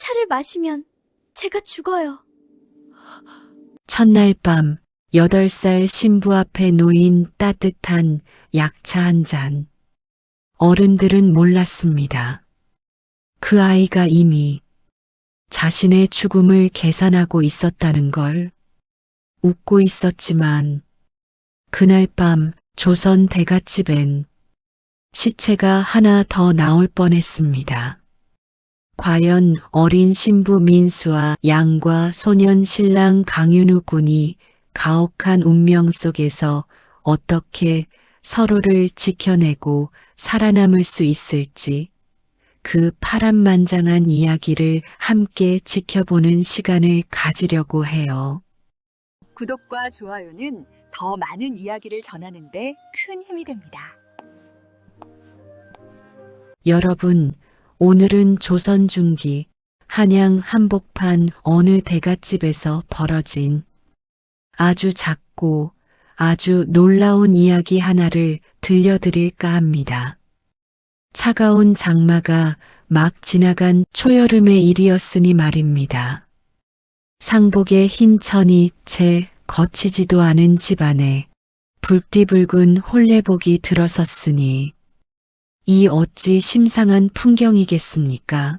차를 마시면 제가 죽어요. 첫날 밤 8살 신부 앞에 놓인 따뜻한 약차 한 잔. 어른들은 몰랐습니다. 그 아이가 이미 자신의 죽음을 계산하고 있었다는 걸. 웃고 있었지만 그날 밤 조선 대갓집엔 시체가 하나 더 나올 뻔했습니다. 과연 어린 신부 민수와 양과 소년 신랑 강윤우 군이 가혹한 운명 속에서 어떻게 서로를 지켜내고 살아남을 수 있을지, 그 파란만장한 이야기를 함께 지켜보는 시간을 가지려고 해요. 구독과 좋아요는 더 많은 이야기를 전하는데 큰 힘이 됩니다. 여러분, 오늘은 조선 중기 한양 한복판 어느 대갓집에서 벌어진 아주 작고 아주 놀라운 이야기 하나를 들려드릴까 합니다. 차가운 장마가 막 지나간 초여름의 일이었으니 말입니다. 상복의 흰 천이 채 거치지도 않은 집안에 붉디 붉은 홀레복이 들어섰으니 이 어찌 심상한 풍경이겠습니까?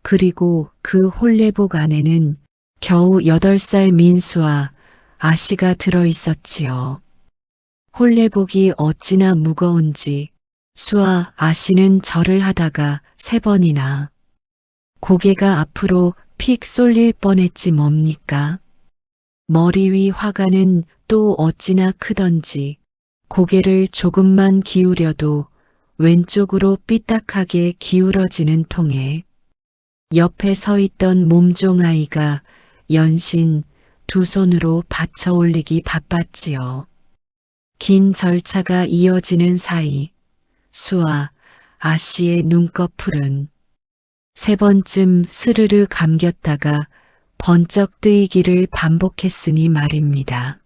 그리고 그 홀레복 안에는 겨우 8살 민수와 아씨가 들어 있었지요. 홀레복이 어찌나 무거운지 수와 아씨는 절을 하다가 3번이나 고개가 앞으로 픽 쏠릴 뻔했지 뭡니까? 머리 위 화관은 또 어찌나 크던지 고개를 조금만 기울여도 왼쪽으로 삐딱하게 기울어지는 통에 옆에 서 있던 몸종아이가 연신 2 손으로 받쳐 올리기 바빴지요. 긴 절차가 이어지는 사이 수아 아씨의 눈꺼풀은 3번쯤 스르르 감겼다가 번쩍 뜨이기를 반복했으니 말입니다.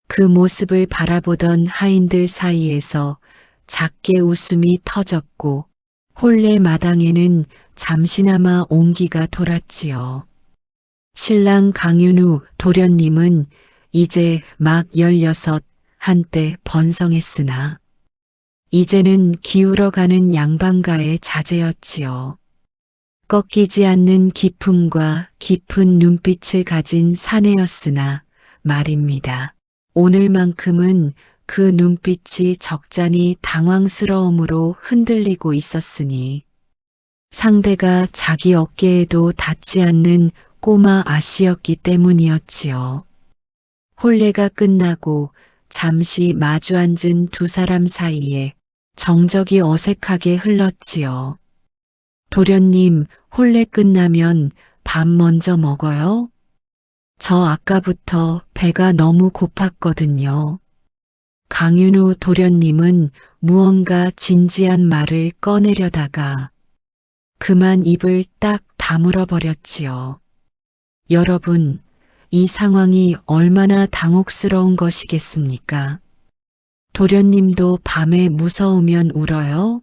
그 모습을 바라보던 하인들 사이에서 작게 웃음이 터졌고 홀레 마당에는 잠시나마 온기가 돌았지요. 신랑 강윤우 도련님은 이제 막 16 한때 번성했으나 이제는 기울어가는 양반가의 자제였지요. 꺾이지 않는 기품과 깊은 눈빛을 가진 사내였으나 말입니다. 오늘만큼은 그 눈빛이 적잖이 당황스러움으로 흔들리고 있었으니 상대가 자기 어깨에도 닿지 않는 꼬마 아씨였기 때문이었지요. 홀레가 끝나고 잠시 마주 앉은 2 사람 사이에 정적이 어색하게 흘렀지요. 도련님, 홀레 끝나면 밥 먼저 먹어요? 저 아까부터 배가 너무 고팠거든요. 강윤우 도련님은 무언가 진지한 말을 꺼내려다가 그만 입을 딱 다물어 버렸지요. 여러분, 이 상황이 얼마나 당혹스러운 것이겠습니까? 도련님도 밤에 무서우면 울어요?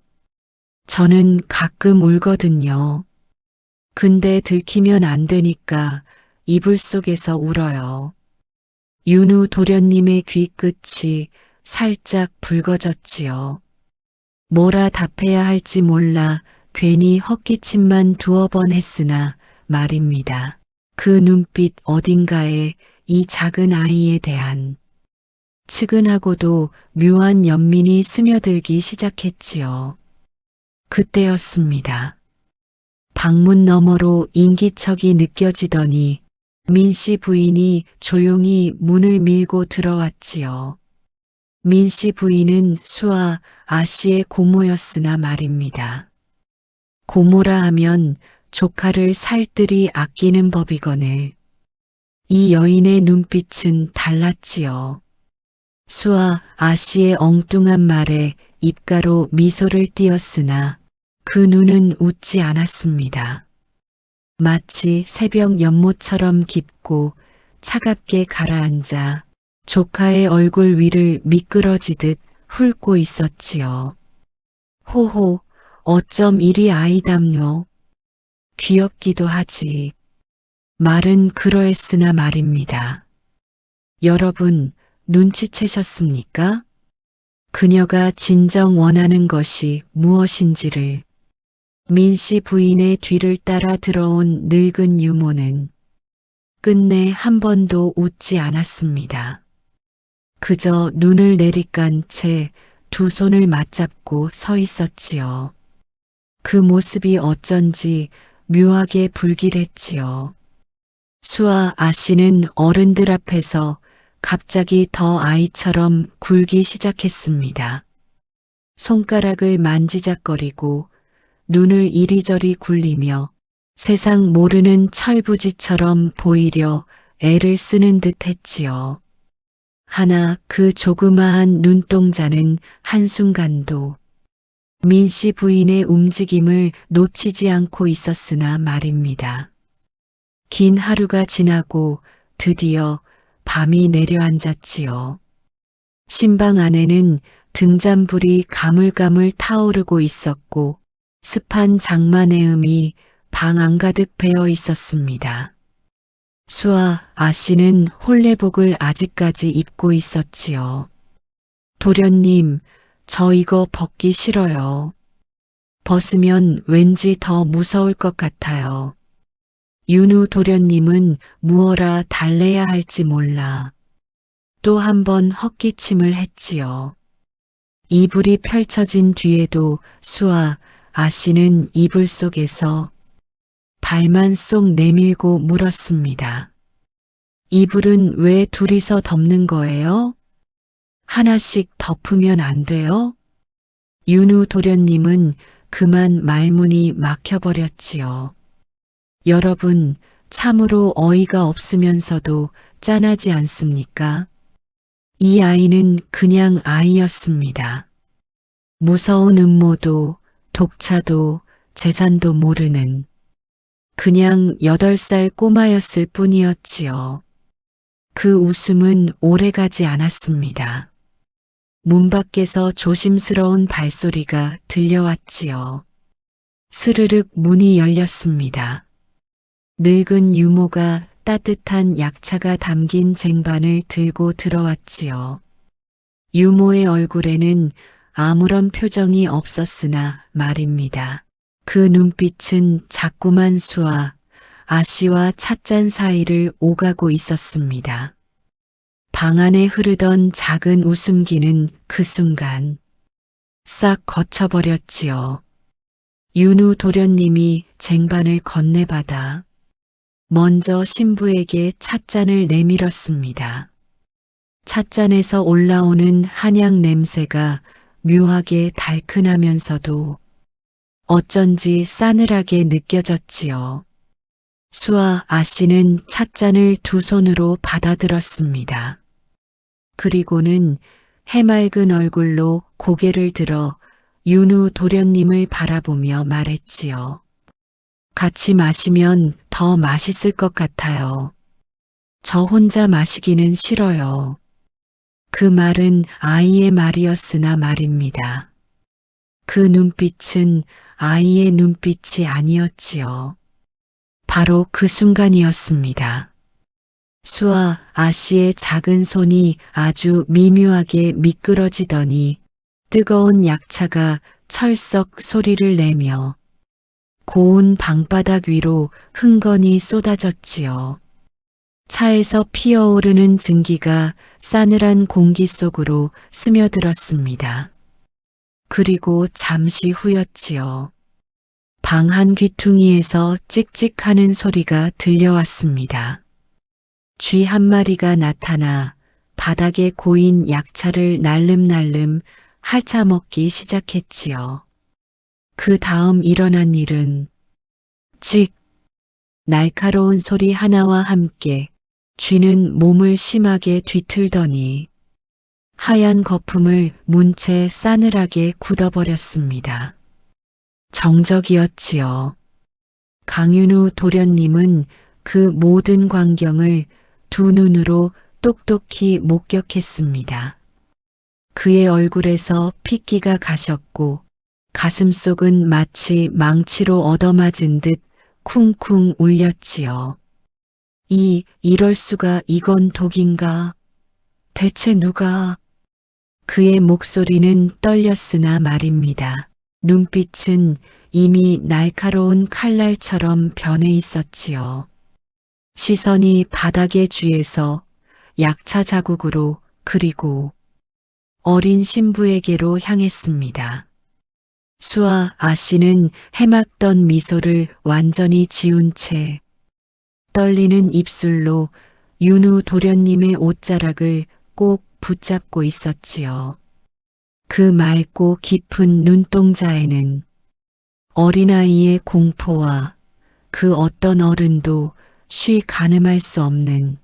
저는 가끔 울거든요. 근데 들키면 안 되니까 이불 속에서 울어요. 윤우 도련님의 귀끝이 살짝 붉어졌지요. 뭐라 답해야 할지 몰라 괜히 헛기침만 2번 했으나 말입니다. 그 눈빛 어딘가에 이 작은 아이에 대한 측은하고도 묘한 연민이 스며들기 시작했지요. 그때였습니다. 방문 너머로 인기척이 느껴지더니 민씨 부인이 조용히 문을 밀고 들어왔지요. 민씨 부인은 수아 아씨의 고모였으나 말입니다. 고모라 하면 조카를 살뜰히 아끼는 법이거늘 이 여인의 눈빛은 달랐지요. 수아 아씨의 엉뚱한 말에 입가로 미소를 띄었으나 그 눈은 웃지 않았습니다. 마치 새벽 연못처럼 깊고 차갑게 가라앉아 조카의 얼굴 위를 미끄러지듯 훑고 있었지요. 호호, 어쩜 이리 아이담요. 귀엽기도 하지. 말은 그러했으나 말입니다. 여러분, 눈치채셨습니까? 그녀가 진정 원하는 것이 무엇인지를. 민씨 부인의 뒤를 따라 들어온 늙은 유모는 끝내 한 번도 웃지 않았습니다. 그저 눈을 내리깐 채 두 손을 맞잡고 서 있었지요. 그 모습이 어쩐지 묘하게 불길했지요. 수아 아씨는 어른들 앞에서 갑자기 더 아이처럼 굴기 시작했습니다. 손가락을 만지작거리고 눈을 이리저리 굴리며 세상 모르는 철부지처럼 보이려 애를 쓰는 듯 했지요. 하나 그 조그마한 눈동자는 한순간도 민씨 부인의 움직임을 놓치지 않고 있었으나 말입니다. 긴 하루가 지나고 드디어 밤이 내려앉았지요. 신방 안에는 등잔불이 가물가물 타오르고 있었고 습한 장마내음이 방 안가득 배어 있었습니다. 수아 아씨는 홀레복을 아직까지 입고 있었지요. 도련님, 저 이거 벗기 싫어요. 벗으면 왠지 더 무서울 것 같아요. 윤우 도련님은 무어라 달래야 할지 몰라. 또 한 번 헛기침을 했지요. 이불이 펼쳐진 뒤에도 수아 아씨는 이불 속에서 발만 쏙 내밀고 물었습니다. 이불은 왜 둘이서 덮는 거예요? 하나씩 덮으면 안 돼요? 윤우 도련님은 그만 말문이 막혀버렸지요. 여러분, 참으로 어이가 없으면서도 짠하지 않습니까? 이 아이는 그냥 아이였습니다. 무서운 음모도 독차도 재산도 모르는 그냥 8살 꼬마였을 뿐이었지요. 그 웃음은 오래가지 않았습니다. 문 밖에서 조심스러운 발소리가 들려왔지요. 스르륵 문이 열렸습니다. 늙은 유모가 따뜻한 약차가 담긴 쟁반을 들고 들어왔지요. 유모의 얼굴에는 아무런 표정이 없었으나 말입니다. 그 눈빛은 자꾸만 수아 아씨와 찻잔 사이를 오가고 있었습니다. 방 안에 흐르던 작은 웃음기는 그 순간 싹 거쳐버렸지요. 윤우 도련님이 쟁반을 건네받아 먼저 신부에게 찻잔을 내밀었습니다. 찻잔에서 올라오는 한약 냄새가 묘하게 달큰하면서도 어쩐지 싸늘하게 느껴졌지요. 수아 아씨는 찻잔을 두 손으로 받아들었습니다. 그리고는 해맑은 얼굴로 고개를 들어 윤우 도련님을 바라보며 말했지요. 같이 마시면 더 맛있을 것 같아요. 저 혼자 마시기는 싫어요. 그 말은 아이의 말이었으나 말입니다. 그 눈빛은 아이의 눈빛이 아니었지요. 바로 그 순간이었습니다. 수아 아씨의 작은 손이 아주 미묘하게 미끄러지더니 뜨거운 약차가 철썩 소리를 내며 고운 방바닥 위로 흥건히 쏟아졌지요. 차에서 피어오르는 증기가 싸늘한 공기 속으로 스며들었습니다. 그리고 잠시 후였지요. 방 한 귀퉁이에서 찍찍하는 소리가 들려왔습니다. 쥐 한 마리가 나타나 바닥에 고인 약차를 날름날름 핥아먹기 시작했지요. 그 다음 일어난 일은 찍! 날카로운 소리 하나와 함께 쥐는 몸을 심하게 뒤틀더니 하얀 거품을 문채 싸늘하게 굳어버렸습니다. 정적이었지요. 강윤우 도련님은 그 모든 광경을 두 눈으로 똑똑히 목격했습니다. 그의 얼굴에서 핏기가 가셨고 가슴속은 마치 망치로 얻어맞은 듯 쿵쿵 울렸지요. 이럴 수가, 이건 독인가? 대체 누가? 그의 목소리는 떨렸으나 말입니다. 눈빛은 이미 날카로운 칼날처럼 변해 있었지요. 시선이 바닥에 쥐에서 약차 자국으로, 그리고 어린 신부에게로 향했습니다. 수아 아씨는 해맑던 미소를 완전히 지운 채 떨리는 입술로 윤우 도련님의 옷자락을 꼭 붙잡고 있었지요. 그 맑고 깊은 눈동자에는 어린아이의 공포와 그 어떤 어른도 쉬 가늠할 수 없는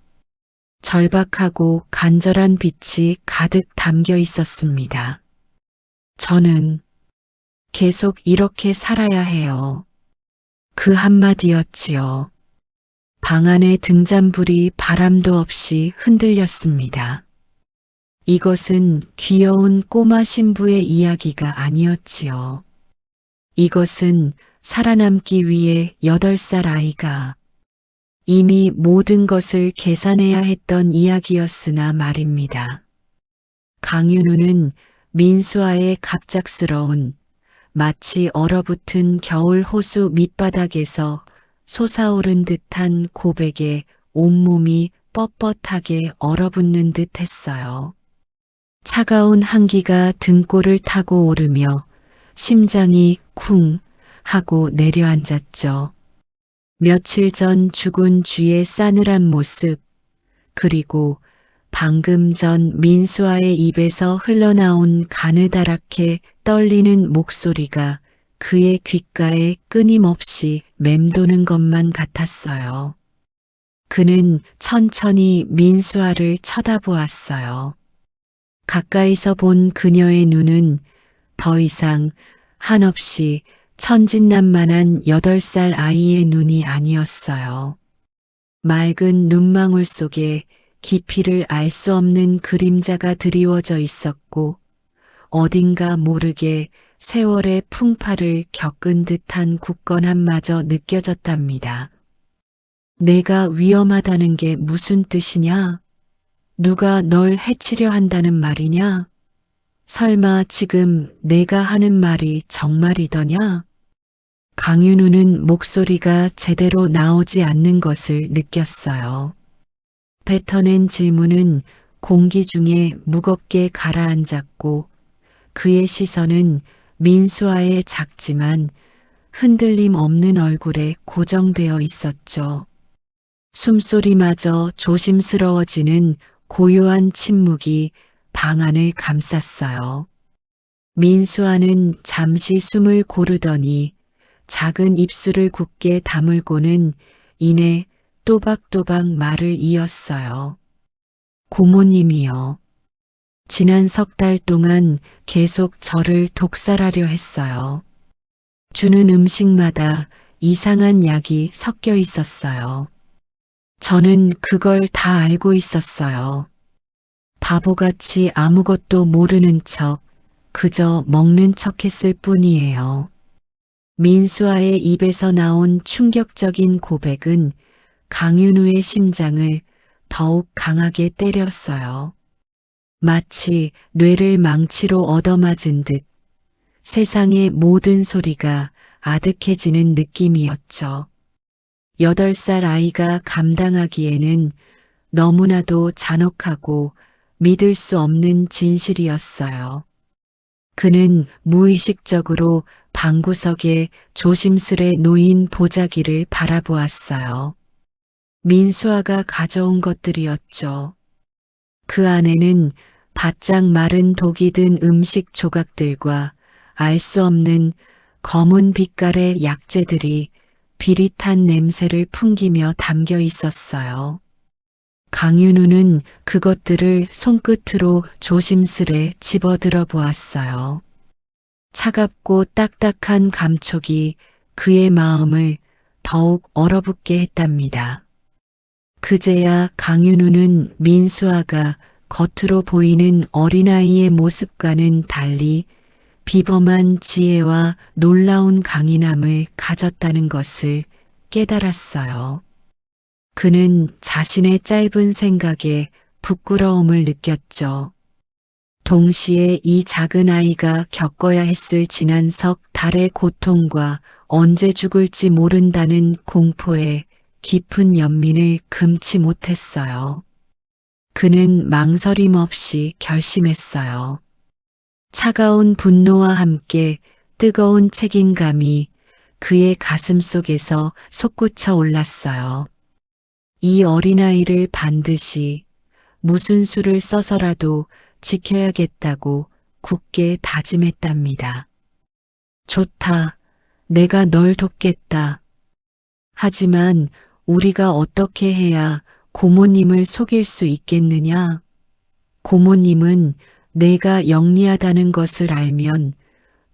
절박하고 간절한 빛이 가득 담겨 있었습니다. 저는 계속 이렇게 살아야 해요. 그 한마디였지요. 방 안의 등잔불이 바람도 없이 흔들렸습니다. 이것은 귀여운 꼬마 신부의 이야기가 아니었지요. 이것은 살아남기 위해 8살 아이가 이미 모든 것을 계산해야 했던 이야기였으나 말입니다. 강윤우는 민수아의 갑작스러운, 마치 얼어붙은 겨울 호수 밑바닥에서 솟아오른 듯한 고백에 온몸이 뻣뻣하게 얼어붙는 듯 했어요. 차가운 한기가 등골을 타고 오르며 심장이 쿵 하고 내려앉았죠. 며칠 전 죽은 쥐의 싸늘한 모습, 그리고 방금 전 민수아의 입에서 흘러나온 가느다랗게 떨리는 목소리가 그의 귓가에 끊임없이 맴도는 것만 같았어요. 그는 천천히 민수아를 쳐다보았어요. 가까이서 본 그녀의 눈은 더 이상 한없이 천진난만한 8살 아이의 눈이 아니었어요. 맑은 눈망울 속에 깊이를 알 수 없는 그림자가 드리워져 있었고 어딘가 모르게 세월의 풍파를 겪은 듯한 굳건함마저 느껴졌답니다. 내가 위험하다는 게 무슨 뜻이냐? 누가 널 해치려 한다는 말이냐? 설마 지금 내가 하는 말이 정말이더냐? 강윤우는 목소리가 제대로 나오지 않는 것을 느꼈어요. 뱉어낸 질문은 공기 중에 무겁게 가라앉았고 그의 시선은 민수아의 작지만 흔들림 없는 얼굴에 고정되어 있었죠. 숨소리마저 조심스러워지는 고요한 침묵이 방 안을 감쌌어요. 민수아는 잠시 숨을 고르더니 작은 입술을 굳게 다물고는 이내 또박또박 말을 이었어요. 고모님이요. 지난 3달 동안 계속 저를 독살하려 했어요. 주는 음식마다 이상한 약이 섞여 있었어요. 저는 그걸 다 알고 있었어요. 바보같이 아무것도 모르는 척, 그저 먹는 척 했을 뿐이에요. 민수아의 입에서 나온 충격적인 고백은 강윤우의 심장을 더욱 강하게 때렸어요. 마치 뇌를 망치로 얻어맞은 듯 세상의 모든 소리가 아득해지는 느낌이었죠. 8살 아이가 감당하기에는 너무나도 잔혹하고 믿을 수 없는 진실이었어요. 그는 무의식적으로 방구석에 조심스레 놓인 보자기를 바라보았어요. 민수아가 가져온 것들이었죠. 그 안에는 바짝 마른 독이 든 음식 조각들과 알 수 없는 검은 빛깔의 약재들이 비릿한 냄새를 풍기며 담겨 있었어요. 강윤우는 그것들을 손끝으로 조심스레 집어들어 보았어요. 차갑고 딱딱한 감촉이 그의 마음을 더욱 얼어붙게 했답니다. 그제야 강윤우는 민수아가 겉으로 보이는 어린아이의 모습과는 달리 비범한 지혜와 놀라운 강인함을 가졌다는 것을 깨달았어요. 그는 자신의 짧은 생각에 부끄러움을 느꼈죠. 동시에 이 작은 아이가 겪어야 했을 지난 석 달의 고통과 언제 죽을지 모른다는 공포에 깊은 연민을 금치 못했어요. 그는 망설임 없이 결심했어요. 차가운 분노와 함께 뜨거운 책임감이 그의 가슴 속에서 솟구쳐 올랐어요. 이 어린아이를 반드시 무슨 수를 써서라도 지켜야겠다고 굳게 다짐했답니다. 좋다. 내가 널 돕겠다. 하지만 우리가 어떻게 해야 고모님을 속일 수 있겠느냐? 고모님은 내가 영리하다는 것을 알면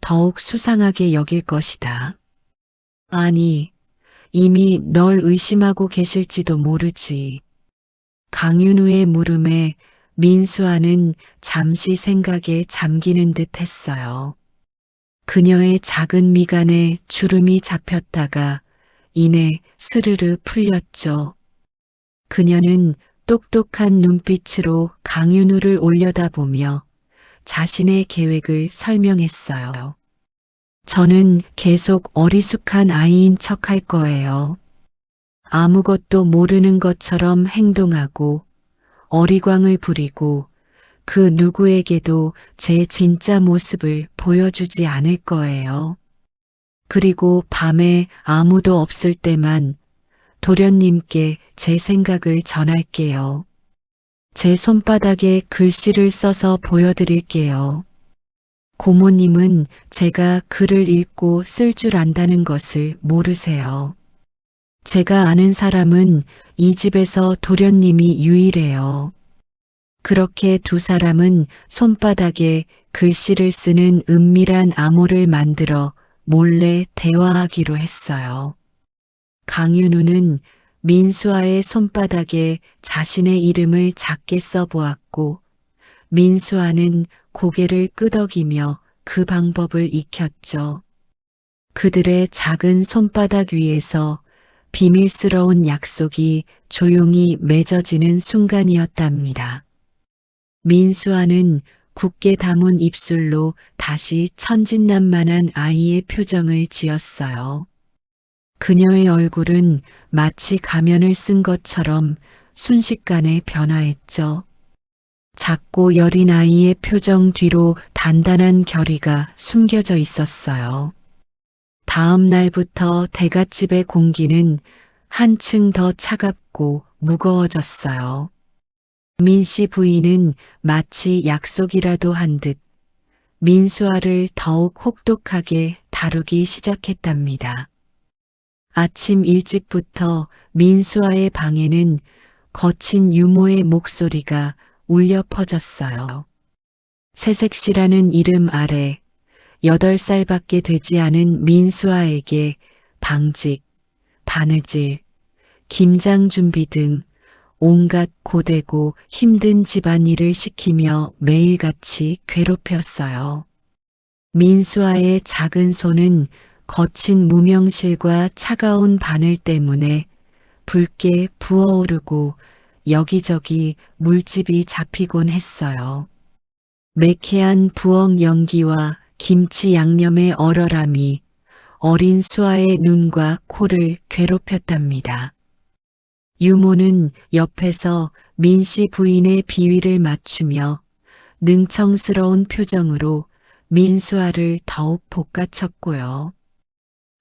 더욱 수상하게 여길 것이다. 아니, 이미 널 의심하고 계실지도 모르지. 강윤우의 물음에 민수아는 잠시 생각에 잠기는 듯 했어요. 그녀의 작은 미간에 주름이 잡혔다가 이내 스르르 풀렸죠. 그녀는 똑똑한 눈빛으로 강윤우를 올려다보며 자신의 계획을 설명했어요. 저는 계속 어리숙한 아이인 척 할 거예요. 아무것도 모르는 것처럼 행동하고 어리광을 부리고 그 누구에게도 제 진짜 모습을 보여주지 않을 거예요. 그리고 밤에 아무도 없을 때만 도련님께 제 생각을 전할게요. 제 손바닥에 글씨를 써서 보여드릴게요. 고모님은 제가 글을 읽고 쓸 줄 안다는 것을 모르세요. 제가 아는 사람은 이 집에서 도련님이 유일해요. 그렇게 두 사람은 손바닥에 글씨를 쓰는 은밀한 암호를 만들어 몰래 대화하기로 했어요. 강윤우는 민수아의 손바닥에 자신의 이름을 작게 써보았고 민수아는 고개를 끄덕이며 그 방법을 익혔죠. 그들의 작은 손바닥 위에서 비밀스러운 약속이 조용히 맺어지는 순간이었답니다. 민수아는 굳게 담은 입술로 다시 천진난만한 아이의 표정을 지었어요. 그녀의 얼굴은 마치 가면을 쓴 것처럼 순식간에 변화했죠. 작고 여린 아이의 표정 뒤로 단단한 결의가 숨겨져 있었어요. 다음 날부터 대갓집의 공기는 한층 더 차갑고 무거워졌어요. 민씨 부인은 마치 약속이라도 한 듯 민수아를 더욱 혹독하게 다루기 시작했답니다. 아침 일찍부터 민수아의 방에는 거친 유모의 목소리가 울려 퍼졌어요. 새색시라는 이름 아래 8살밖에 되지 않은 민수아에게 방직, 바느질, 김장 준비 등 온갖 고되고 힘든 집안일을 시키며 매일같이 괴롭혔어요. 민수아의 작은 손은 거친 무명실과 차가운 바늘 때문에 붉게 부어오르고 여기저기 물집이 잡히곤 했어요. 매캐한 부엌 연기와 김치 양념의 얼얼함이 어린 수아의 눈과 코를 괴롭혔답니다. 유모는 옆에서 민씨 부인의 비위를 맞추며 능청스러운 표정으로 민수아를 더욱 볶아쳤고요.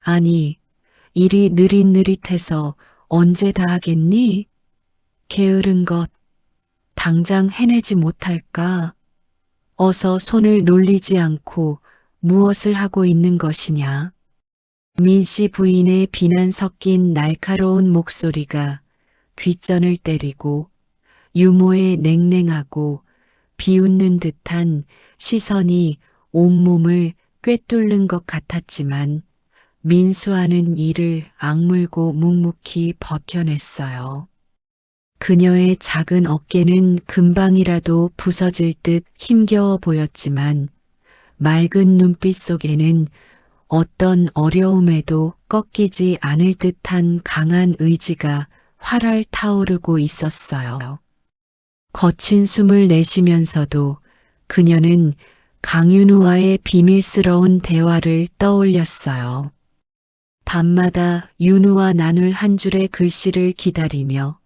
아니, 일이 느릿느릿해서 언제 다 하겠니? 게으른 것, 당장 해내지 못할까? 어서 손을 놀리지 않고 무엇을 하고 있는 것이냐? 민씨 부인의 비난 섞인 날카로운 목소리가 귓전을 때리고 유모의 냉랭하고 비웃는 듯한 시선이 온몸을 꿰뚫는 것 같았지만 민수아는 이를 악물고 묵묵히 버텨냈어요. 그녀의 작은 어깨는 금방이라도 부서질 듯 힘겨워 보였지만 맑은 눈빛 속에는 어떤 어려움에도 꺾이지 않을 듯한 강한 의지가 활활 타오르고 있었어요. 거친 숨을 내쉬면서도 그녀는 강윤우와의 비밀스러운 대화를 떠올렸어요. 밤마다 윤우와 나눌 한 줄의 글씨를 기다리며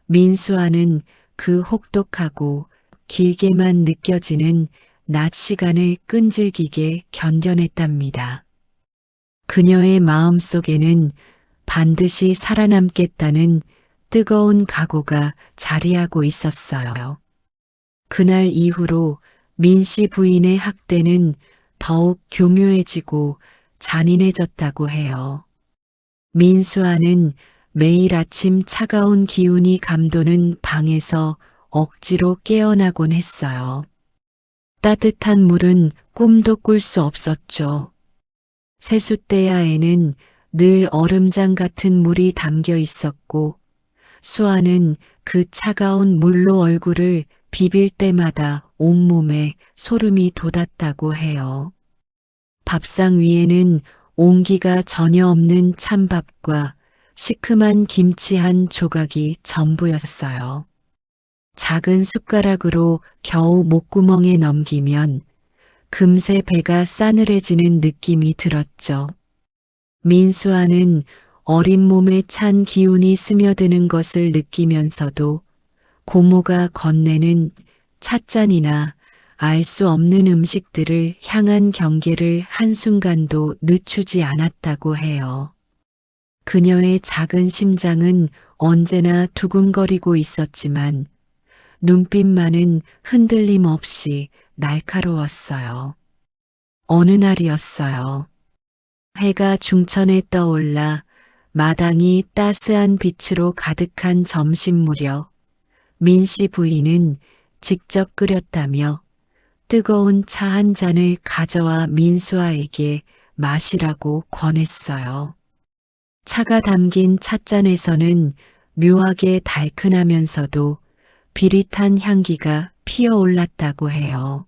민수아는 그 혹독하고 길게만 느껴지는 낮 시간을 끈질기게 견뎌냈답니다. 그녀의 마음속에는 반드시 살아남겠다는 뜨거운 각오가 자리하고 있었어요. 그날 이후로 민씨 부인의 학대는 더욱 교묘해지고 잔인해졌다고 해요. 민수아는 매일 아침 차가운 기운이 감도는 방에서 억지로 깨어나곤 했어요. 따뜻한 물은 꿈도 꿀 수 없었죠. 세숫대야에는 늘 얼음장 같은 물이 담겨 있었고 수아는 그 차가운 물로 얼굴을 비빌 때마다 온몸에 소름이 돋았다고 해요. 밥상 위에는 온기가 전혀 없는 찬밥과 시큼한 김치 한 조각이 전부였어요. 작은 숟가락으로 겨우 목구멍에 넘기면 금세 배가 싸늘해지는 느낌이 들었죠. 민수아는 어린 몸에 찬 기운이 스며드는 것을 느끼면서도 고모가 건네는 찻잔이나 알 수 없는 음식들을 향한 경계를 한순간도 늦추지 않았다고 해요. 그녀의 작은 심장은 언제나 두근거리고 있었지만 눈빛만은 흔들림 없이 날카로웠어요. 어느 날이었어요. 해가 중천에 떠올라 마당이 따스한 빛으로 가득한 점심 무렵 민씨 부인은 직접 끓였다며 뜨거운 차 한 잔을 가져와 민수아에게 마시라고 권했어요. 차가 담긴 찻잔에서는 묘하게 달큰하면서도 비릿한 향기가 피어올랐다고 해요.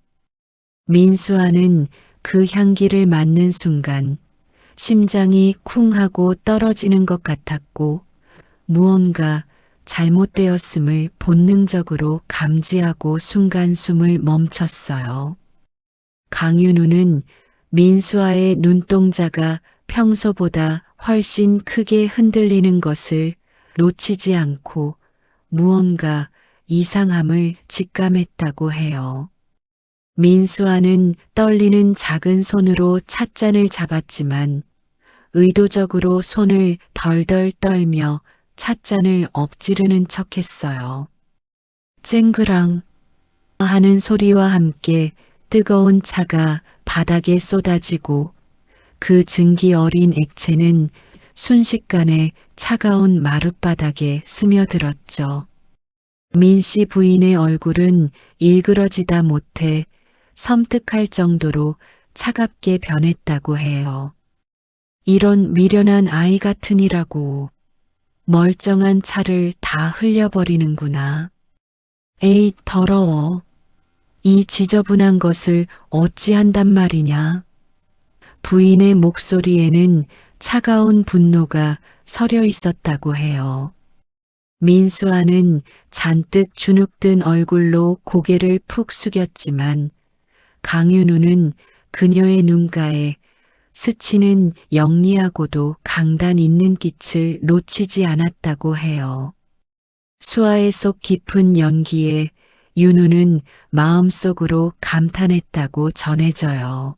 민수아는 그 향기를 맡는 순간 심장이 쿵 하고 떨어지는 것 같았고 무언가 잘못되었음을 본능적으로 감지하고 순간 숨을 멈췄어요. 강윤우는 민수아의 눈동자가 평소보다 훨씬 크게 흔들리는 것을 놓치지 않고 무언가 이상함을 직감했다고 해요. 민수아는 떨리는 작은 손으로 찻잔을 잡았지만 의도적으로 손을 덜덜 떨며 찻잔을 엎지르는 척했어요. 쨍그랑 하는 소리와 함께 뜨거운 차가 바닥에 쏟아지고 그 증기 어린 액체는 순식간에 차가운 마룻바닥에 스며들었죠. 민씨 부인의 얼굴은 일그러지다 못해 섬뜩할 정도로 차갑게 변했다고 해요. 이런 미련한 아이 같으니라고 멀쩡한 차를 다 흘려버리는구나. 에이, 더러워. 이 지저분한 것을 어찌한단 말이냐. 부인의 목소리에는 차가운 분노가 서려 있었다고 해요. 민수아는 잔뜩 주눅든 얼굴로 고개를 푹 숙였지만 강윤우는 그녀의 눈가에 스치는 영리하고도 강단 있는 빛을 놓치지 않았다고 해요. 수아의 속 깊은 연기에 윤우는 마음속으로 감탄했다고 전해져요.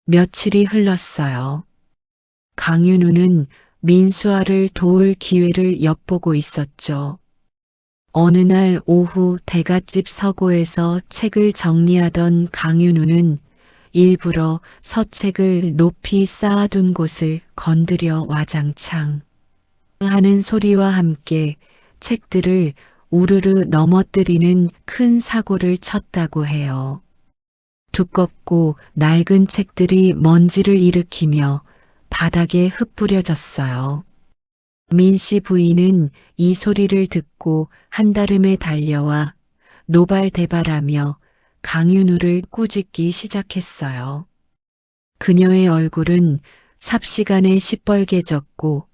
며칠이 흘렀어요. 강윤우는 민수아를 도울 기회를 엿보고 있었죠. 어느 날 오후 대갓집 서고에서 책을 정리하던 강윤우는 일부러 서책을 높이 쌓아둔 곳을 건드려 와장창 하는 소리와 함께 책들을 우르르 넘어뜨리는 큰 사고를 쳤다고 해요. 두껍고 낡은 책들이 먼지를 일으키며 바닥에 흩뿌려졌어요. 민씨 부인은 이 소리를 듣고 한달음에 달려와 노발대발하며 강윤우를 꾸짖기 시작했어요. 그녀의 얼굴은 삽시간에 시뻘개졌고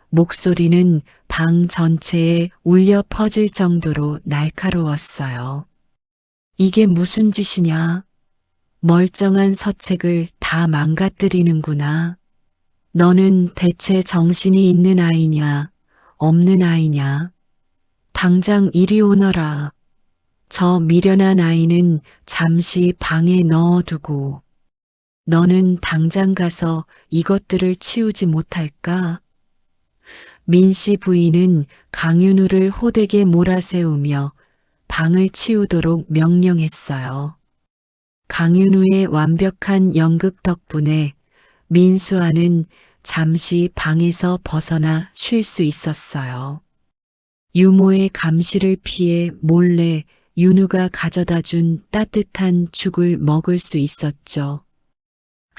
목소리는 방 전체에 울려 퍼질 정도로 날카로웠어요. 이게 무슨 짓이냐? 멀쩡한 서책을 다 망가뜨리는구나. 너는 대체 정신이 있는 아이냐, 없는 아이냐? 당장 이리 오너라. 저 미련한 아이는 잠시 방에 넣어두고 너는 당장 가서 이것들을 치우지 못할까? 민씨 부인은 강윤우를 호되게 몰아세우며 방을 치우도록 명령했어요. 강윤우의 완벽한 연극 덕분에 민수아는 잠시 방에서 벗어나 쉴 수 있었어요. 유모의 감시를 피해 몰래 윤우가 가져다 준 따뜻한 죽을 먹을 수 있었죠.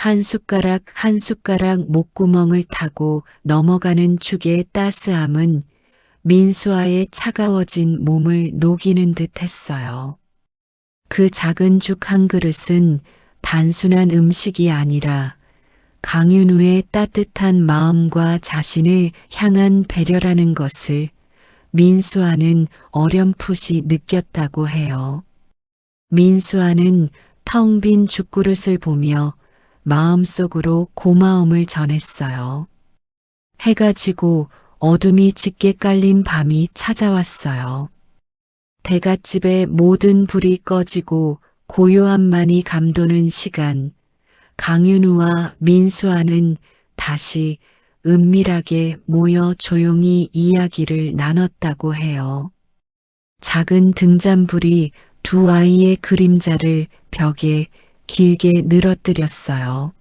한 숟가락 한 숟가락 목구멍을 타고 넘어가는 죽의 따스함은 민수아의 차가워진 몸을 녹이는 듯 했어요. 그 작은 죽 한 그릇은 단순한 음식이 아니라 강윤우의 따뜻한 마음과 자신을 향한 배려라는 것을 민수아는 어렴풋이 느꼈다고 해요. 민수아는 텅 빈 죽그릇을 보며 마음속으로 고마움을 전했어요. 해가 지고 어둠이 짙게 깔린 밤이 찾아왔어요. 대갓집의 모든 불이 꺼지고 고요함만이 감도는 시간, 강윤우와 민수아는 다시 은밀하게 모여 조용히 이야기를 나눴다고 해요. 작은 등잔불이 두 아이의 그림자를 벽에 길게 늘어뜨렸어요.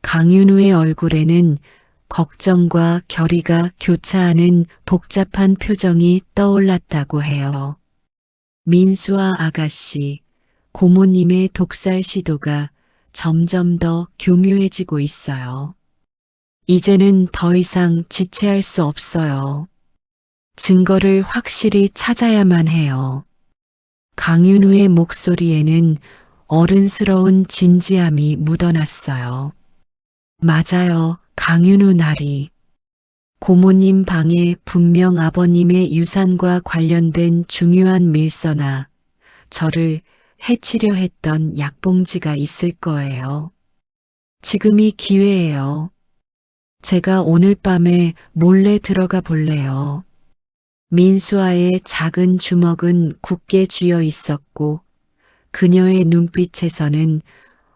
강윤우의 얼굴에는 걱정과 결의가 교차하는 복잡한 표정이 떠올랐다고 해요. 민수아 아가씨, 고모님의 독살 시도가 점점 더 교묘해지고 있어요. 이제는 더 이상 지체할 수 없어요. 증거를 확실히 찾아야만 해요. 강윤우의 목소리에는 어른스러운 진지함이 묻어났어요. 맞아요, 강윤우 나리. 고모님 방에 분명 아버님의 유산과 관련된 중요한 밀서나 저를 해치려 했던 약봉지가 있을 거예요. 지금이 기회예요. 제가 오늘 밤에 몰래 들어가 볼래요. 민수아의 작은 주먹은 굳게 쥐어 있었고 그녀의 눈빛에서는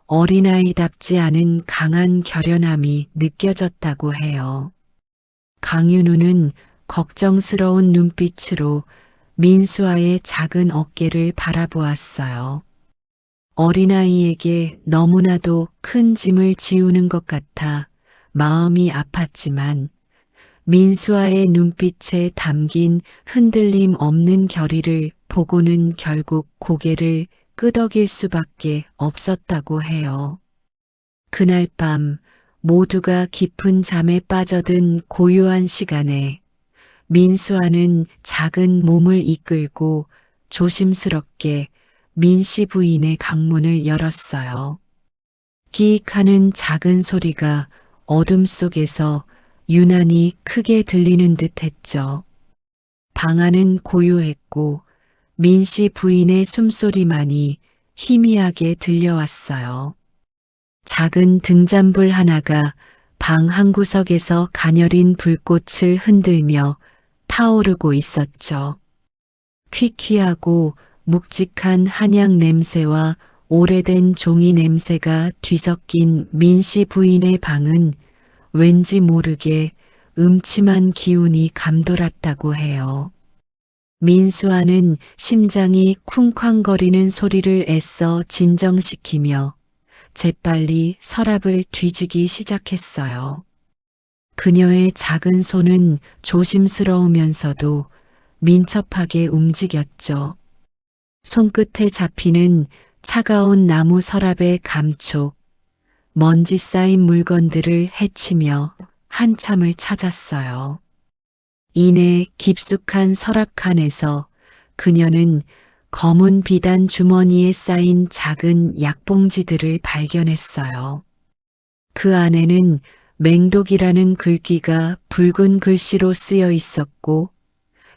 어린아이답지 않은 강한 결연함이 느껴졌다고 해요. 강윤우는 걱정스러운 눈빛으로 민수아의 작은 어깨를 바라보았어요. 어린아이에게 너무나도 큰 짐을 지우는 것 같아 마음이 아팠지만 민수아의 눈빛에 담긴 흔들림 없는 결의를 보고는 결국 고개를 끄덕일 수밖에 없었다고 해요. 그날 밤 모두가 깊은 잠에 빠져든 고요한 시간에 민수아는 작은 몸을 이끌고 조심스럽게 민씨 부인의 강문을 열었어요. 끼익하는 작은 소리가 어둠 속에서 유난히 크게 들리는 듯 했죠. 방 안은 고요했고 민씨 부인의 숨소리만이 희미하게 들려왔어요. 작은 등잔불 하나가 방 한구석에서 가녀린 불꽃을 흔들며 타오르고 있었죠. 퀴퀴하고 묵직한 한약 냄새와 오래된 종이 냄새가 뒤섞인 민씨 부인의 방은 왠지 모르게 음침한 기운이 감돌았다고 해요. 민수아는 심장이 쿵쾅거리는 소리를 애써 진정시키며 재빨리 서랍을 뒤지기 시작했어요. 그녀의 작은 손은 조심스러우면서도 민첩하게 움직였죠. 손끝에 잡히는 차가운 나무 서랍의 감촉, 먼지 쌓인 물건들을 헤치며 한참을 찾았어요. 이내 깊숙한 서랍 칸에서 그녀는 검은 비단 주머니에 쌓인 작은 약봉지들을 발견했어요. 그 안에는 맹독이라는 글귀가 붉은 글씨로 쓰여 있었고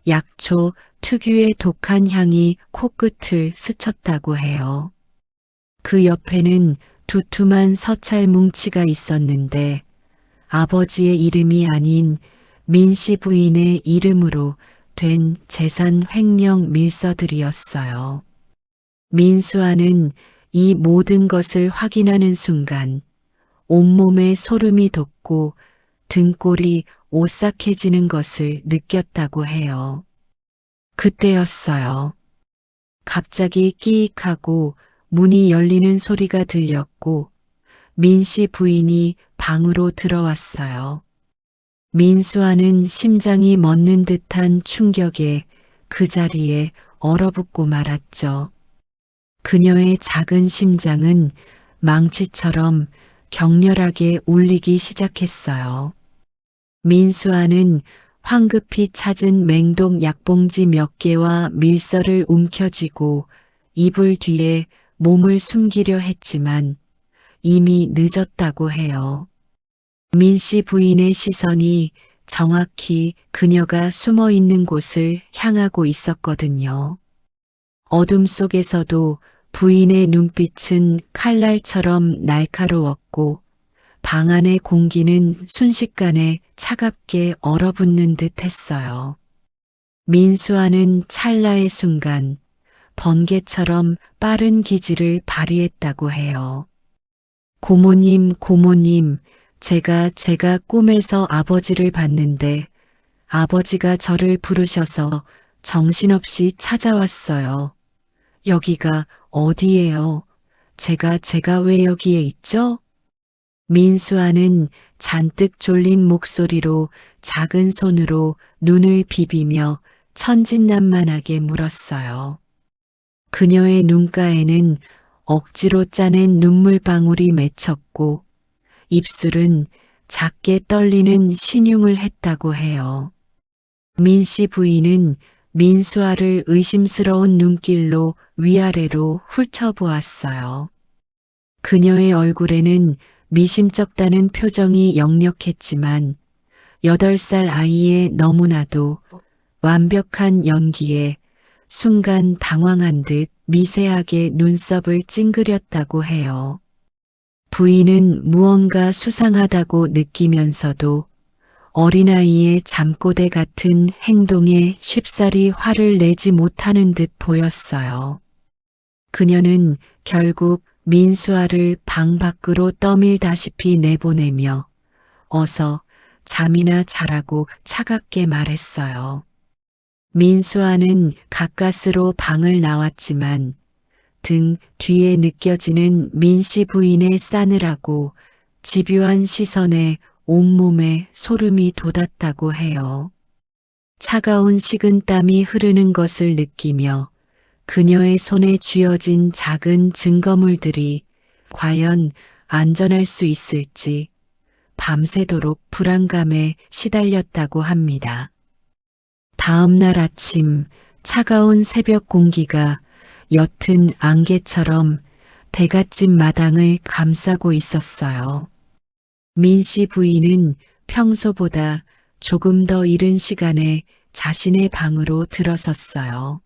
약초 특유의 독한 향이 코끝을 스쳤다고 해요. 그 옆에는 두툼한 서찰 뭉치가 있었는데 아버지의 이름이 아닌 민씨 부인의 이름으로 된 재산 횡령 밀서들이었어요. 민수아는 이 모든 것을 확인하는 순간 온몸에 소름이 돋고 등골이 오싹해지는 것을 느꼈다고 해요. 그때였어요. 갑자기 끼익하고 문이 열리는 소리가 들렸고 민씨 부인이 방으로 들어왔어요. 민수아는 심장이 멎는 듯한 충격에 그 자리에 얼어붙고 말았죠. 그녀의 작은 심장은 망치처럼 격렬하게 울리기 시작했어요. 민수아는 황급히 찾은 맹독 약봉지 몇 개와 밀서를 움켜쥐고 이불 뒤에 몸을 숨기려 했지만 이미 늦었다고 해요. 민씨 부인의 시선이 정확히 그녀가 숨어 있는 곳을 향하고 있었거든요. 어둠 속에서도 부인의 눈빛은 칼날처럼 날카로웠고 방 안의 공기는 순식간에 차갑게 얼어붙는 듯 했어요. 민수아는 찰나의 순간 번개처럼 빠른 기지를 발휘했다고 해요. 고모님, 고모님, 제가 꿈에서 아버지를 봤는데 아버지가 저를 부르셔서 정신없이 찾아왔어요. 여기가 어디예요? 제가 왜 여기에 있죠? 민수아는 잔뜩 졸린 목소리로 작은 손으로 눈을 비비며 천진난만하게 물었어요. 그녀의 눈가에는 억지로 짜낸 눈물방울이 맺혔고 입술은 작게 떨리는 신용을 했다고 해요. 민씨 부인은 민수아를 의심스러운 눈길로 위아래로 훑어보았어요. 그녀의 얼굴에는 미심쩍다는 표정이 역력했지만 8살 아이의 너무나도 완벽한 연기에 순간 당황한 듯 미세하게 눈썹을 찡그렸다고 해요. 부인은 무언가 수상하다고 느끼면서도 어린아이의 잠꼬대 같은 행동에 쉽사리 화를 내지 못하는 듯 보였어요. 그녀는 결국 민수아를 방 밖으로 떠밀다시피 내보내며 어서 잠이나 자라고 차갑게 말했어요. 민수아는 가까스로 방을 나왔지만 등 뒤에 느껴지는 민씨 부인의 싸늘하고 집요한 시선에 온몸에 소름이 돋았다고 해요. 차가운 식은땀이 흐르는 것을 느끼며 그녀의 손에 쥐어진 작은 증거물들이 과연 안전할 수 있을지 밤새도록 불안감에 시달렸다고 합니다. 다음 날 아침 차가운 새벽 공기가 옅은 안개처럼 대갓집 마당을 감싸고 있었어요. 민씨 부인은 평소보다 조금 더 이른 시간에 자신의 방으로 들어섰어요.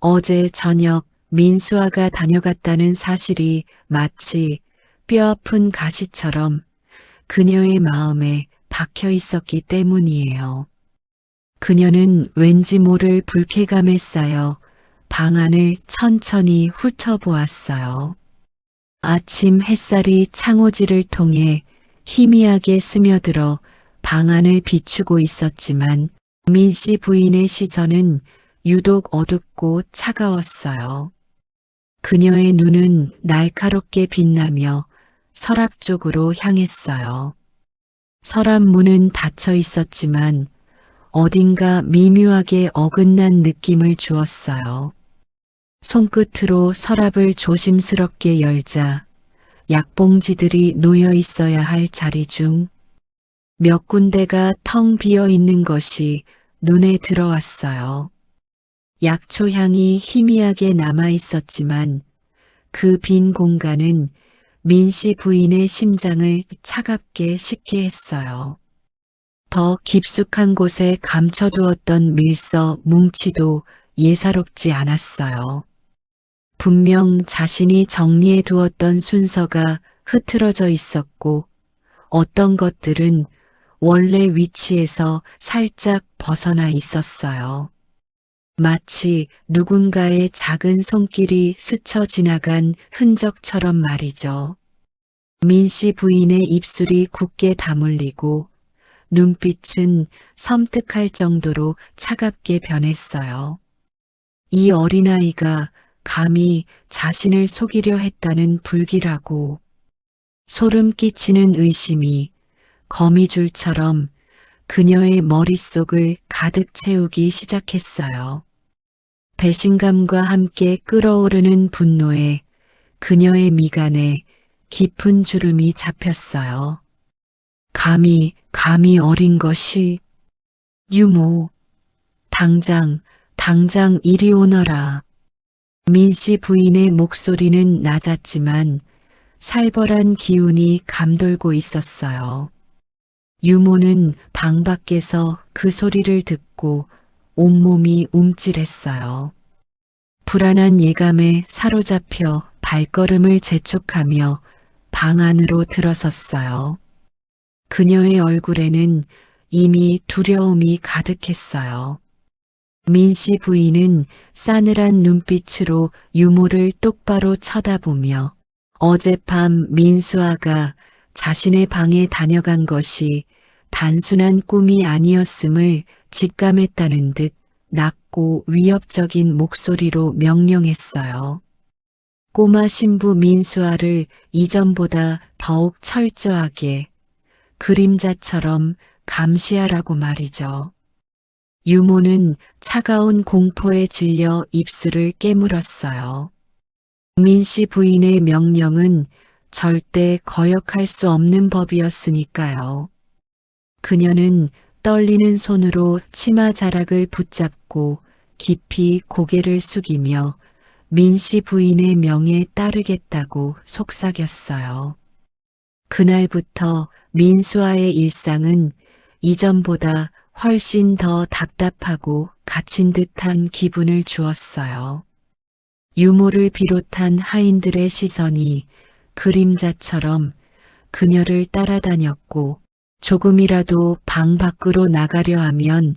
어제 저녁 민수아가 다녀갔다는 사실이 마치 뼈아픈 가시처럼 그녀의 마음에 박혀 있었기 때문이에요. 그녀는 왠지 모를 불쾌감에 쌓여 방 안을 천천히 훑어보았어요. 아침 햇살이 창호지를 통해 희미하게 스며들어 방 안을 비추고 있었지만 민씨 부인의 시선은 유독 어둡고 차가웠어요. 그녀의 눈은 날카롭게 빛나며 서랍 쪽으로 향했어요. 서랍 문은 닫혀 있었지만 어딘가 미묘하게 어긋난 느낌을 주었어요. 손끝으로 서랍을 조심스럽게 열자 약봉지들이 놓여 있어야 할 자리 중 몇 군데가 텅 비어 있는 것이 눈에 들어왔어요. 약초 향이 희미하게 남아 있었지만 그 빈 공간은 민씨 부인의 심장을 차갑게 식게 했어요. 더 깊숙한 곳에 감춰두었던 밀서 뭉치도 예사롭지 않았어요. 분명 자신이 정리해 두었던 순서가 흐트러져 있었고 어떤 것들은 원래 위치에서 살짝 벗어나 있었어요. 마치 누군가의 작은 손길이 스쳐 지나간 흔적처럼 말이죠. 민씨 부인의 입술이 굳게 다물리고 눈빛은 섬뜩할 정도로 차갑게 변했어요. 이 어린아이가 감히 자신을 속이려 했다는 불길하고 소름 끼치는 의심이 거미줄처럼 그녀의 머릿속을 가득 채우기 시작했어요. 배신감과 함께 끓어오르는 분노에 그녀의 미간에 깊은 주름이 잡혔어요. 감히 어린 것이. 유모, 당장 이리 오너라. 민씨 부인의 목소리는 낮았지만 살벌한 기운이 감돌고 있었어요. 유모는 방 밖에서 그 소리를 듣고 온몸이 움찔했어요. 불안한 예감에 사로잡혀 발걸음을 재촉하며 방 안으로 들어섰어요. 그녀의 얼굴에는 이미 두려움이 가득했어요. 민씨 부인은 싸늘한 눈빛으로 유모를 똑바로 쳐다보며 어젯밤 민수아가 자신의 방에 다녀간 것이 단순한 꿈이 아니었음을 직감했다는 듯 낮고 위협적인 목소리로 명령했어요. 꼬마 신부 민수아를 이전보다 더욱 철저하게 그림자처럼 감시하라고 말이죠. 유모는 차가운 공포에 질려 입술을 깨물었어요. 민씨 부인의 명령은 절대 거역할 수 없는 법이었으니까요. 그녀는 떨리는 손으로 치마 자락을 붙잡고 깊이 고개를 숙이며 민씨 부인의 명에 따르겠다고 속삭였어요. 그날부터 민수아의 일상은 이전보다 훨씬 더 답답하고 갇힌 듯한 기분을 주었어요. 유모를 비롯한 하인들의 시선이 그림자처럼 그녀를 따라다녔고 조금이라도 방 밖으로 나가려 하면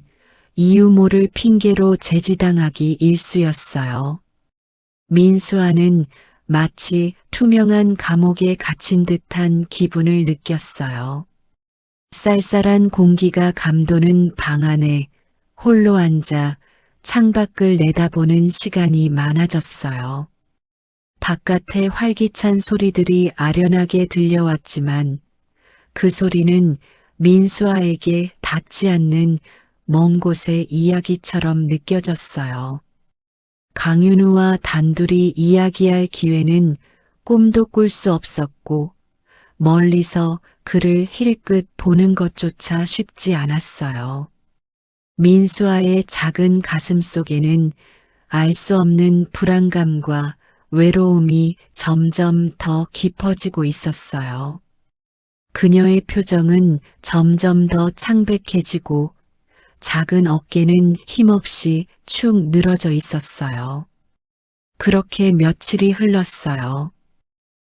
이유모를 핑계로 제지당하기 일쑤였어요. 민수아는 마치 투명한 감옥에 갇힌 듯한 기분을 느꼈어요. 쌀쌀한 공기가 감도는 방 안에 홀로 앉아 창밖을 내다보는 시간이 많아졌어요. 바깥의 활기찬 소리들이 아련하게 들려왔지만 그 소리는 민수아에게 닿지 않는 먼 곳의 이야기처럼 느껴졌어요. 강윤우와 단둘이 이야기할 기회는 꿈도 꿀 수 없었고 멀리서 그를 힐끗 보는 것조차 쉽지 않았어요. 민수아의 작은 가슴 속에는 알 수 없는 불안감과 외로움이 점점 더 깊어지고 있었어요. 그녀의 표정은 점점 더 창백해지고 작은 어깨는 힘없이 축 늘어져 있었어요. 그렇게 며칠이 흘렀어요.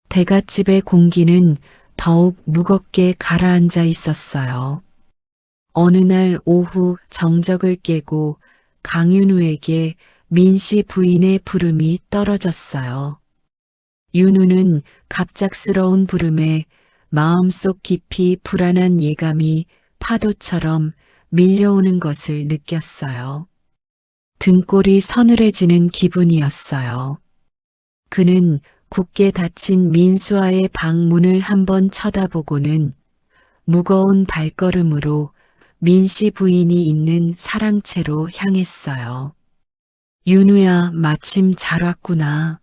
대갓집의 공기는 더욱 무겁게 가라앉아 있었어요. 어느 날 오후 정적을 깨고 강윤우에게 민씨 부인의 부름이 떨어졌어요. 윤우는 갑작스러운 부름에 마음속 깊이 불안한 예감이 파도처럼 밀려오는 것을 느꼈어요. 등골이 서늘해지는 기분이었어요. 그는 굳게 닫힌 민수아의 방문을 한번 쳐다보고는 무거운 발걸음으로 민씨 부인이 있는 사랑채로 향했어요. 윤우야, 마침 잘 왔구나.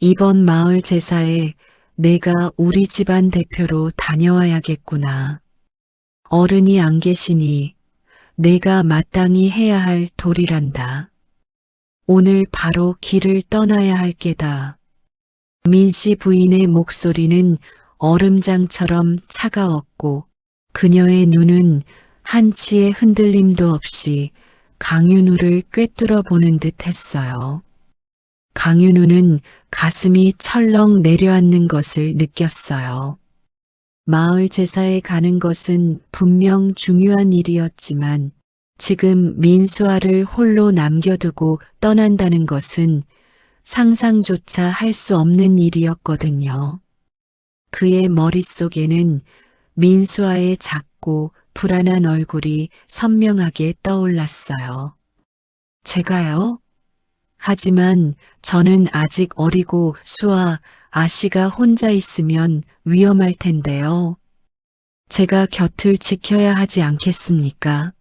이번 마을 제사에 내가 우리 집안 대표로 다녀와야겠구나. 어른이 안 계시니 내가 마땅히 해야 할 도리란다. 오늘 바로 길을 떠나야 할 게다. 민씨 부인의 목소리는 얼음장처럼 차가웠고 그녀의 눈은 한치의 흔들림도 없이 강윤우를 꿰뚫어 보는 듯 했어요. 강윤우는 가슴이 철렁 내려앉는 것을 느꼈어요. 마을 제사에 가는 것은 분명 중요한 일이었지만 지금 민수아를 홀로 남겨두고 떠난다는 것은 상상조차 할 수 없는 일이었거든요. 그의 머릿속에는 민수아의 작고 불안한 얼굴이 선명하게 떠올랐어요. 제가요? 하지만 저는 아직 어리고 수아, 아씨가 혼자 있으면 위험할 텐데요. 제가 곁을 지켜야 하지 않겠습니까?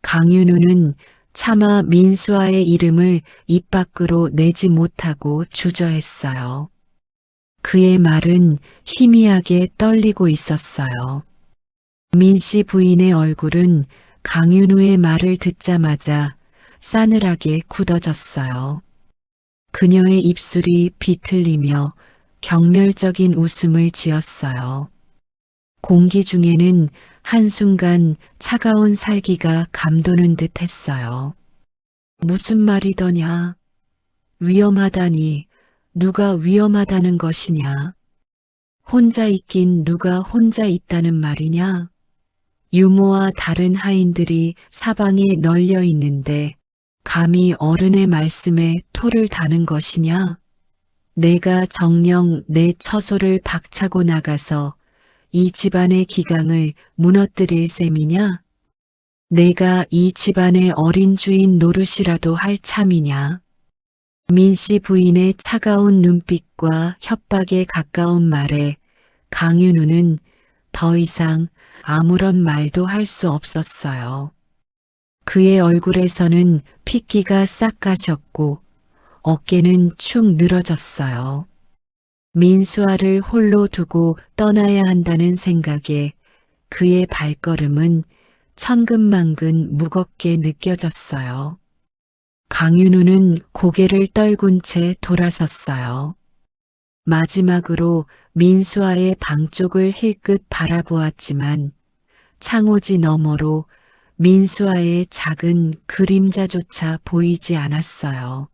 강윤우는 차마 민수아의 이름을 입 밖으로 내지 못하고 주저했어요. 그의 말은 희미하게 떨리고 있었어요. 민씨 부인의 얼굴은 강윤우의 말을 듣자마자 싸늘하게 굳어졌어요. 그녀의 입술이 비틀리며 경멸적인 웃음을 지었어요. 공기 중에는 한순간 차가운 살기가 감도는 듯 했어요. 무슨 말이더냐? 위험하다니 누가 위험하다는 것이냐? 혼자 있긴 누가 혼자 있다는 말이냐? 유모와 다른 하인들이 사방에 널려 있는데 감히 어른의 말씀에 토를 다는 것이냐? 내가 정녕 내 처소를 박차고 나가서 이 집안의 기강을 무너뜨릴 셈이냐? 내가 이 집안의 어린 주인 노릇이라도 할 참이냐? 민씨 부인의 차가운 눈빛과 협박에 가까운 말에 강윤우는 더 이상 아무런 말도 할 수 없었어요. 그의 얼굴에서는 핏기가 싹 가셨고 어깨는 축 늘어졌어요. 민수아를 홀로 두고 떠나야 한다는 생각에 그의 발걸음은 천근만근 무겁게 느껴졌어요. 강윤우는 고개를 떨군 채 돌아섰어요. 마지막으로 민수아의 방 쪽을 힐끗 바라보았지만 창호지 너머로 민수아의 작은 그림자조차 보이지 않았어요.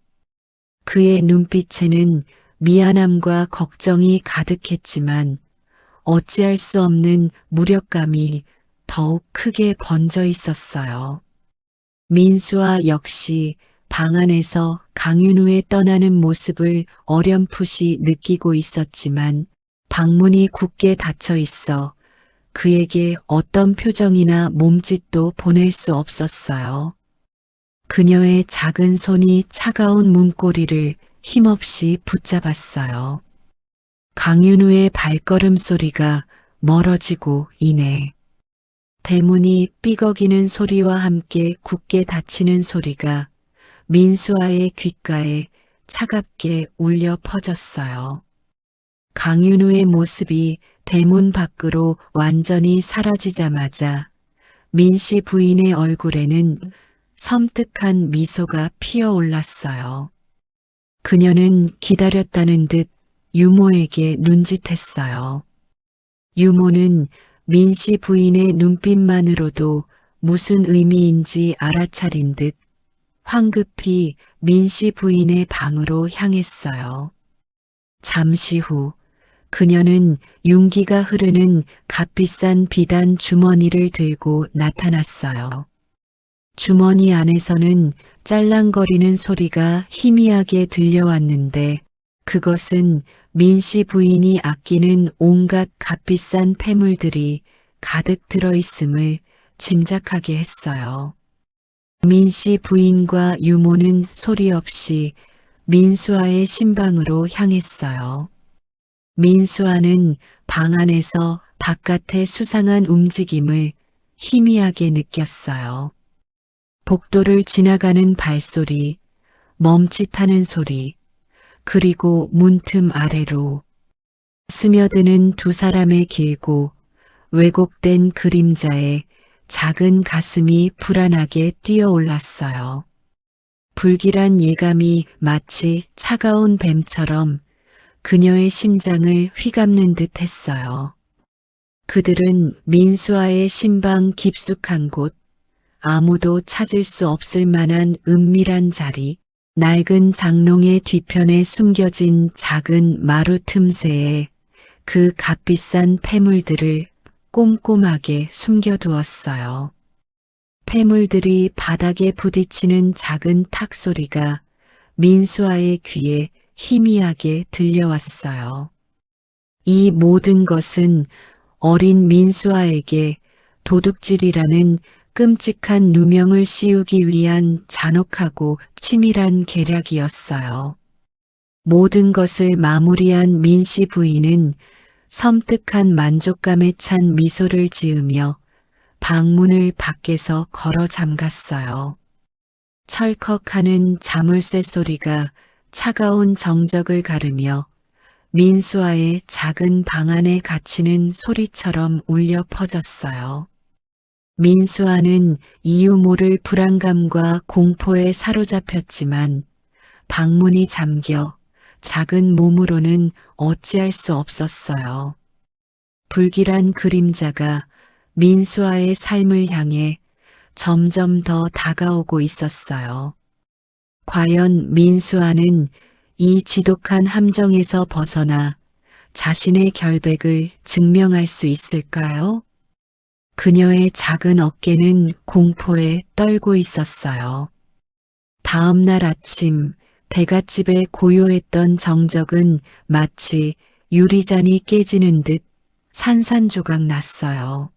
그의 눈빛에는 미안함과 걱정이 가득했지만 어찌할 수 없는 무력감이 더욱 크게 번져 있었어요. 민수아 역시 방 안에서 강윤우의 떠나는 모습을 어렴풋이 느끼고 있었지만 방문이 굳게 닫혀 있어 그에게 어떤 표정이나 몸짓도 보낼 수 없었어요. 그녀의 작은 손이 차가운 문고리를 힘없이 붙잡았어요. 강윤우의 발걸음 소리가 멀어지고 이내 대문이 삐걱이는 소리와 함께 굳게 닫히는 소리가 민수아의 귓가에 차갑게 울려 퍼졌어요. 강윤우의 모습이 대문 밖으로 완전히 사라지자마자 민씨 부인의 얼굴에는 섬뜩한 미소가 피어올랐어요. 그녀는 기다렸다는 듯 유모에게 눈짓했어요. 유모는 민씨 부인의 눈빛만으로도 무슨 의미인지 알아차린 듯 황급히 민씨 부인의 방으로 향했어요. 잠시 후 그녀는 윤기가 흐르는 값비싼 비단 주머니를 들고 나타났어요. 주머니 안에서는 짤랑거리는 소리가 희미하게 들려왔는데 그것은 민씨 부인이 아끼는 온갖 값비싼 폐물들이 가득 들어있음을 짐작하게 했어요. 민씨 부인과 유모는 소리 없이 민수아의 신방으로 향했어요. 민수아는 방 안에서 바깥의 수상한 움직임을 희미하게 느꼈어요. 복도를 지나가는 발소리, 멈칫하는 소리, 그리고 문틈 아래로 스며드는 두 사람의 길고 왜곡된 그림자에 작은 가슴이 불안하게 뛰어올랐어요. 불길한 예감이 마치 차가운 뱀처럼 그녀의 심장을 휘감는 듯 했어요. 그들은 민수아의 신방 깊숙한 곳, 아무도 찾을 수 없을 만한 은밀한 자리, 낡은 장롱의 뒤편에 숨겨진 작은 마루 틈새에 그 값비싼 폐물들을 꼼꼼하게 숨겨두었어요. 폐물들이 바닥에 부딪히는 작은 탁 소리가 민수아의 귀에 희미하게 들려왔어요. 이 모든 것은 어린 민수아에게 도둑질이라는 끔찍한 누명을 씌우기 위한 잔혹하고 치밀한 계략이었어요. 모든 것을 마무리한 민씨 부인은 섬뜩한 만족감에 찬 미소를 지으며 방문을 밖에서 걸어 잠갔어요. 철컥하는 자물쇠 소리가 차가운 정적을 가르며 민수아의 작은 방 안에 갇히는 소리처럼 울려 퍼졌어요. 민수아는 이유 모를 불안감과 공포에 사로잡혔지만 방문이 잠겨 작은 몸으로는 어찌할 수 없었어요. 불길한 그림자가 민수아의 삶을 향해 점점 더 다가오고 있었어요. 과연 민수아는 이 지독한 함정에서 벗어나 자신의 결백을 증명할 수 있을까요? 그녀의 작은 어깨는 공포에 떨고 있었어요. 다음 날 아침 대갓집의 고요했던 정적은 마치 유리잔이 깨지는 듯 산산조각 났어요.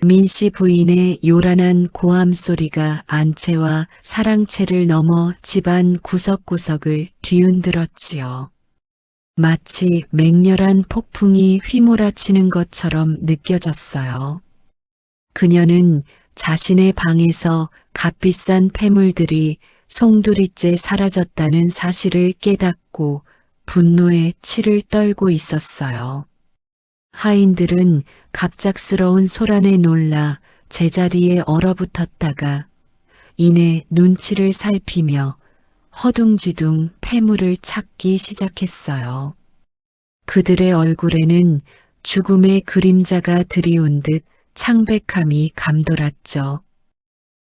민씨 부인의 요란한 고함 소리가 안채와 사랑채를 넘어 집안 구석구석을 뒤흔들었지요. 마치 맹렬한 폭풍이 휘몰아치는 것처럼 느껴졌어요. 그녀는 자신의 방에서 값비싼 폐물들이 송두리째 사라졌다는 사실을 깨닫고 분노에 치를 떨고 있었어요. 하인들은 갑작스러운 소란에 놀라 제자리에 얼어붙었다가 이내 눈치를 살피며 허둥지둥 폐물을 찾기 시작했어요. 그들의 얼굴에는 죽음의 그림자가 드리운 듯 창백함이 감돌았죠.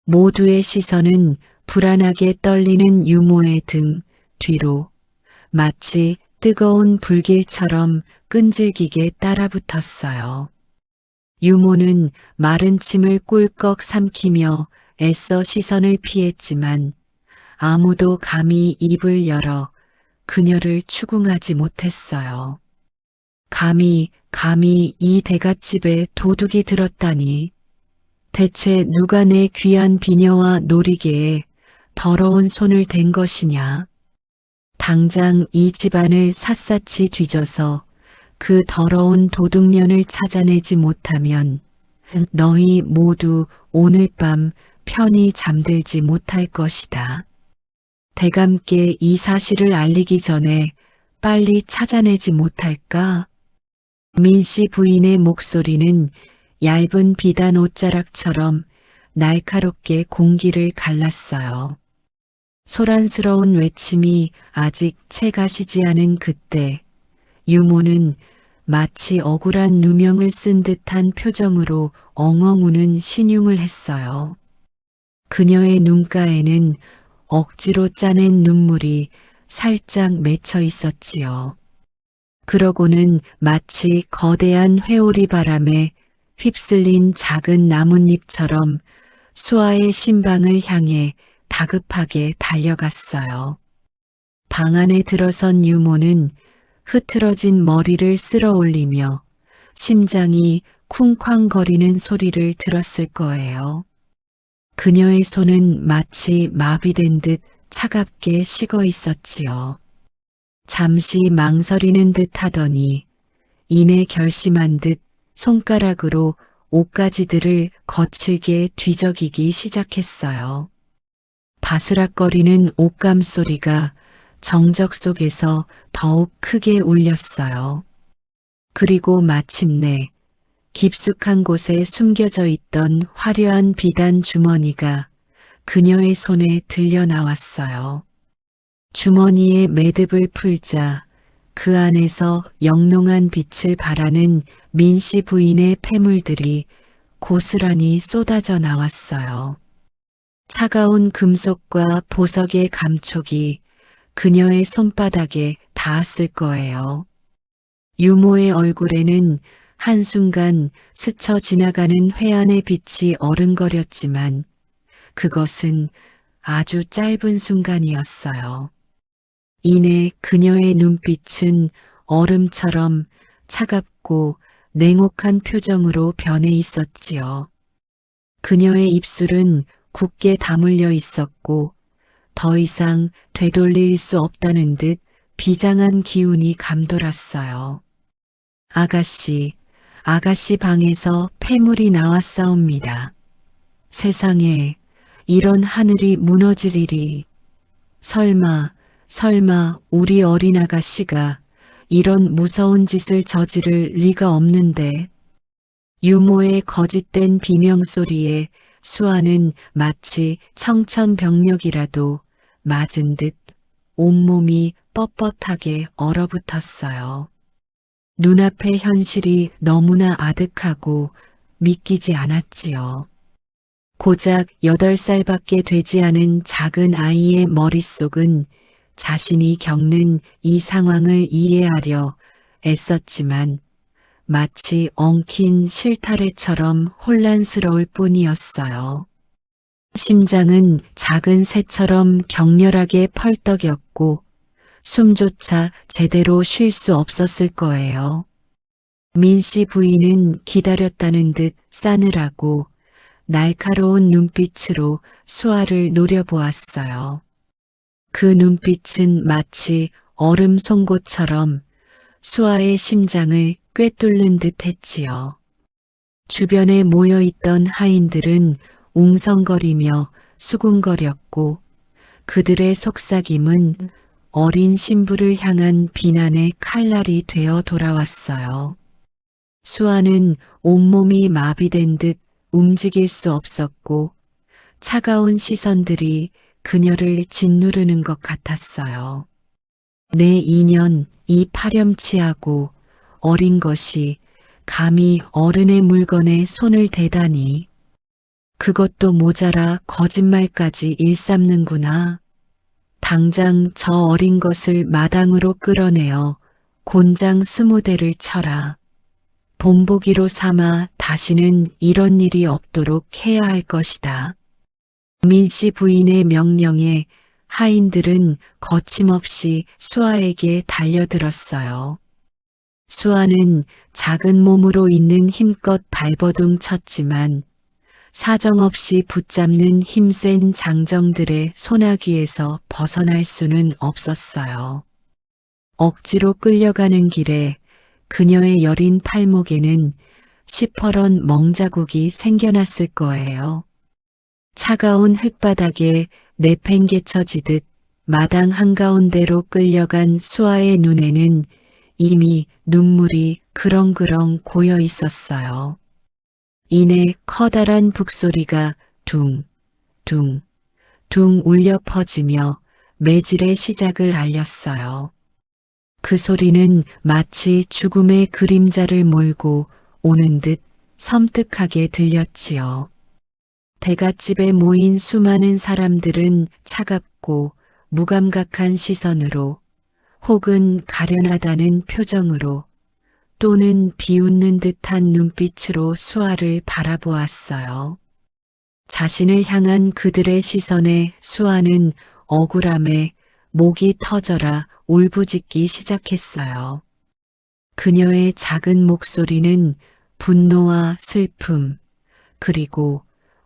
모두의 시선은 불안하게 떨리는 유모의 등 뒤로 마치 뜨거운 불길처럼 끈질기게 따라붙었어요. 유모는 마른 침을 꿀꺽 삼키며 애써 시선을 피했지만 아무도 감히 입을 열어 그녀를 추궁하지 못했어요. 감히 이 대갓집에 도둑이 들었다니. 대체 누가 내 귀한 비녀와 놀이개에 더러운 손을 댄 것이냐. 당장 이 집안을 샅샅이 뒤져서 그 더러운 도둑년을 찾아내지 못하면 너희 모두 오늘 밤 편히 잠들지 못할 것이다. 대감께 이 사실을 알리기 전에 빨리 찾아내지 못할까? 민씨 부인의 목소리는 얇은 비단 옷자락처럼 날카롭게 공기를 갈랐어요. 소란스러운 외침이 아직 채가 시지 않은 그때 유모는 마치 억울한 누명을 쓴 듯한 표정으로 엉엉 우는 신용을 했어요. 그녀의 눈가에는 억지로 짜낸 눈물이 살짝 맺혀 있었지요. 그러고는 마치 거대한 회오리 바람에 휩쓸린 작은 나뭇잎처럼 수아의 신방을 향해 다급하게 달려갔어요. 방 안에 들어선 유모는 흐트러진 머리를 쓸어 올리며 심장이 쿵쾅거리는 소리를 들었을 거예요. 그녀의 손은 마치 마비된 듯 차갑게 식어 있었지요. 잠시 망설이는 듯 하더니 이내 결심한 듯 손가락으로 옷가지들을 거칠게 뒤적이기 시작했어요. 바스락거리는 옷감 소리가 정적 속에서 더욱 크게 울렸어요. 그리고 마침내 깊숙한 곳에 숨겨져 있던 화려한 비단 주머니가 그녀의 손에 들려 나왔어요. 주머니의 매듭을 풀자 그 안에서 영롱한 빛을 발하는 민씨 부인의 폐물들이 고스란히 쏟아져 나왔어요. 차가운 금속과 보석의 감촉이 그녀의 손바닥에 닿았을 거예요. 유모의 얼굴에는 한순간 스쳐 지나가는 회한의 빛이 어른거렸지만 그것은 아주 짧은 순간이었어요. 이내 그녀의 눈빛은 얼음처럼 차갑고 냉혹한 표정으로 변해 있었지요. 그녀의 입술은 굳게 다물려 있었고 더 이상 되돌릴 수 없다는 듯 비장한 기운이 감돌았어요. 아가씨 방에서 폐물이 나왔사옵니다. 세상에 이런 하늘이 무너질 일이. 설마 우리 어린 아가씨가 이런 무서운 짓을 저지를 리가 없는데. 유모의 거짓된 비명소리에 수아는 마치 청천벽력이라도 맞은 듯 온몸이 뻣뻣하게 얼어붙었어요. 눈앞의 현실이 너무나 아득하고 믿기지 않았지요. 고작 8살밖에 되지 않은 작은 아이의 머릿속은 자신이 겪는 이 상황을 이해하려 애썼지만 마치 엉킨 실타래처럼 혼란스러울 뿐이었어요. 심장은 작은 새처럼 격렬하게 펄떡였고 숨조차 제대로 쉴 수 없었을 거예요. 민씨 부인은 기다렸다는 듯 싸늘하고 날카로운 눈빛으로 수아를 노려보았어요. 그 눈빛은 마치 얼음 송곳처럼 수아의 심장을 꿰뚫는 듯 했지요. 주변에 모여있던 하인들은 웅성거리며 수군거렸고 그들의 속삭임은 어린 신부를 향한 비난의 칼날이 되어 돌아왔어요. 수아는 온몸이 마비된 듯 움직일 수 없었고 차가운 시선들이 그녀를 짓누르는 것 같았어요. 내 인연, 이 파렴치하고 어린 것이 감히 어른의 물건에 손을 대다니. 그것도 모자라 거짓말까지 일삼는구나. 당장 저 어린 것을 마당으로 끌어내어 곤장 20대를 쳐라. 본보기로 삼아 다시는 이런 일이 없도록 해야 할 것이다. 민씨 부인의 명령에 하인들은 거침없이 수아에게 달려들었어요. 수아는 작은 몸으로 있는 힘껏 발버둥 쳤지만 사정없이 붙잡는 힘센 장정들의 소나기에서 벗어날 수는 없었어요. 억지로 끌려가는 길에 그녀의 여린 팔목에는 시퍼런 멍자국이 생겨났을 거예요. 차가운 흙바닥에 내팽개쳐지듯 마당 한가운데로 끌려간 수아의 눈에는 이미 눈물이 그렁그렁 고여 있었어요. 이내 커다란 북소리가 둥 울려 퍼지며 매질의 시작을 알렸어요. 그 소리는 마치 죽음의 그림자를 몰고 오는 듯 섬뜩하게 들렸지요. 대갓집에 모인 수많은 사람들은 차갑고 무감각한 시선으로 혹은 가련하다는 표정으로 또는 비웃는 듯한 눈빛으로 수아를 바라보았어요. 자신을 향한 그들의 시선에 수아는 억울함에 목이 터져라 울부짖기 시작했어요. 그녀의 작은 목소리는 분노와 슬픔 그리고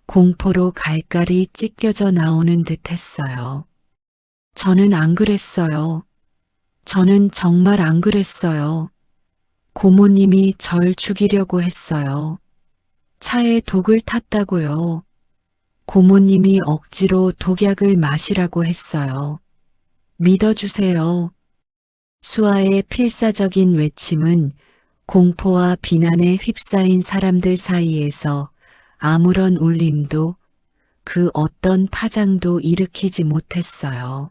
공포로 갈갈이 찢겨져 나오는 듯했어요. 저는 안 그랬어요. 저는 정말 안 그랬어요. 고모님이 절 죽이려고 했어요. 차에 독을 탔다고요. 고모님이 억지로 독약을 마시라고 했어요. 믿어주세요. 수아의 필사적인 외침은 공포와 비난에 휩싸인 사람들 사이에서 아무런 울림도 그 어떤 파장도 일으키지 못했어요.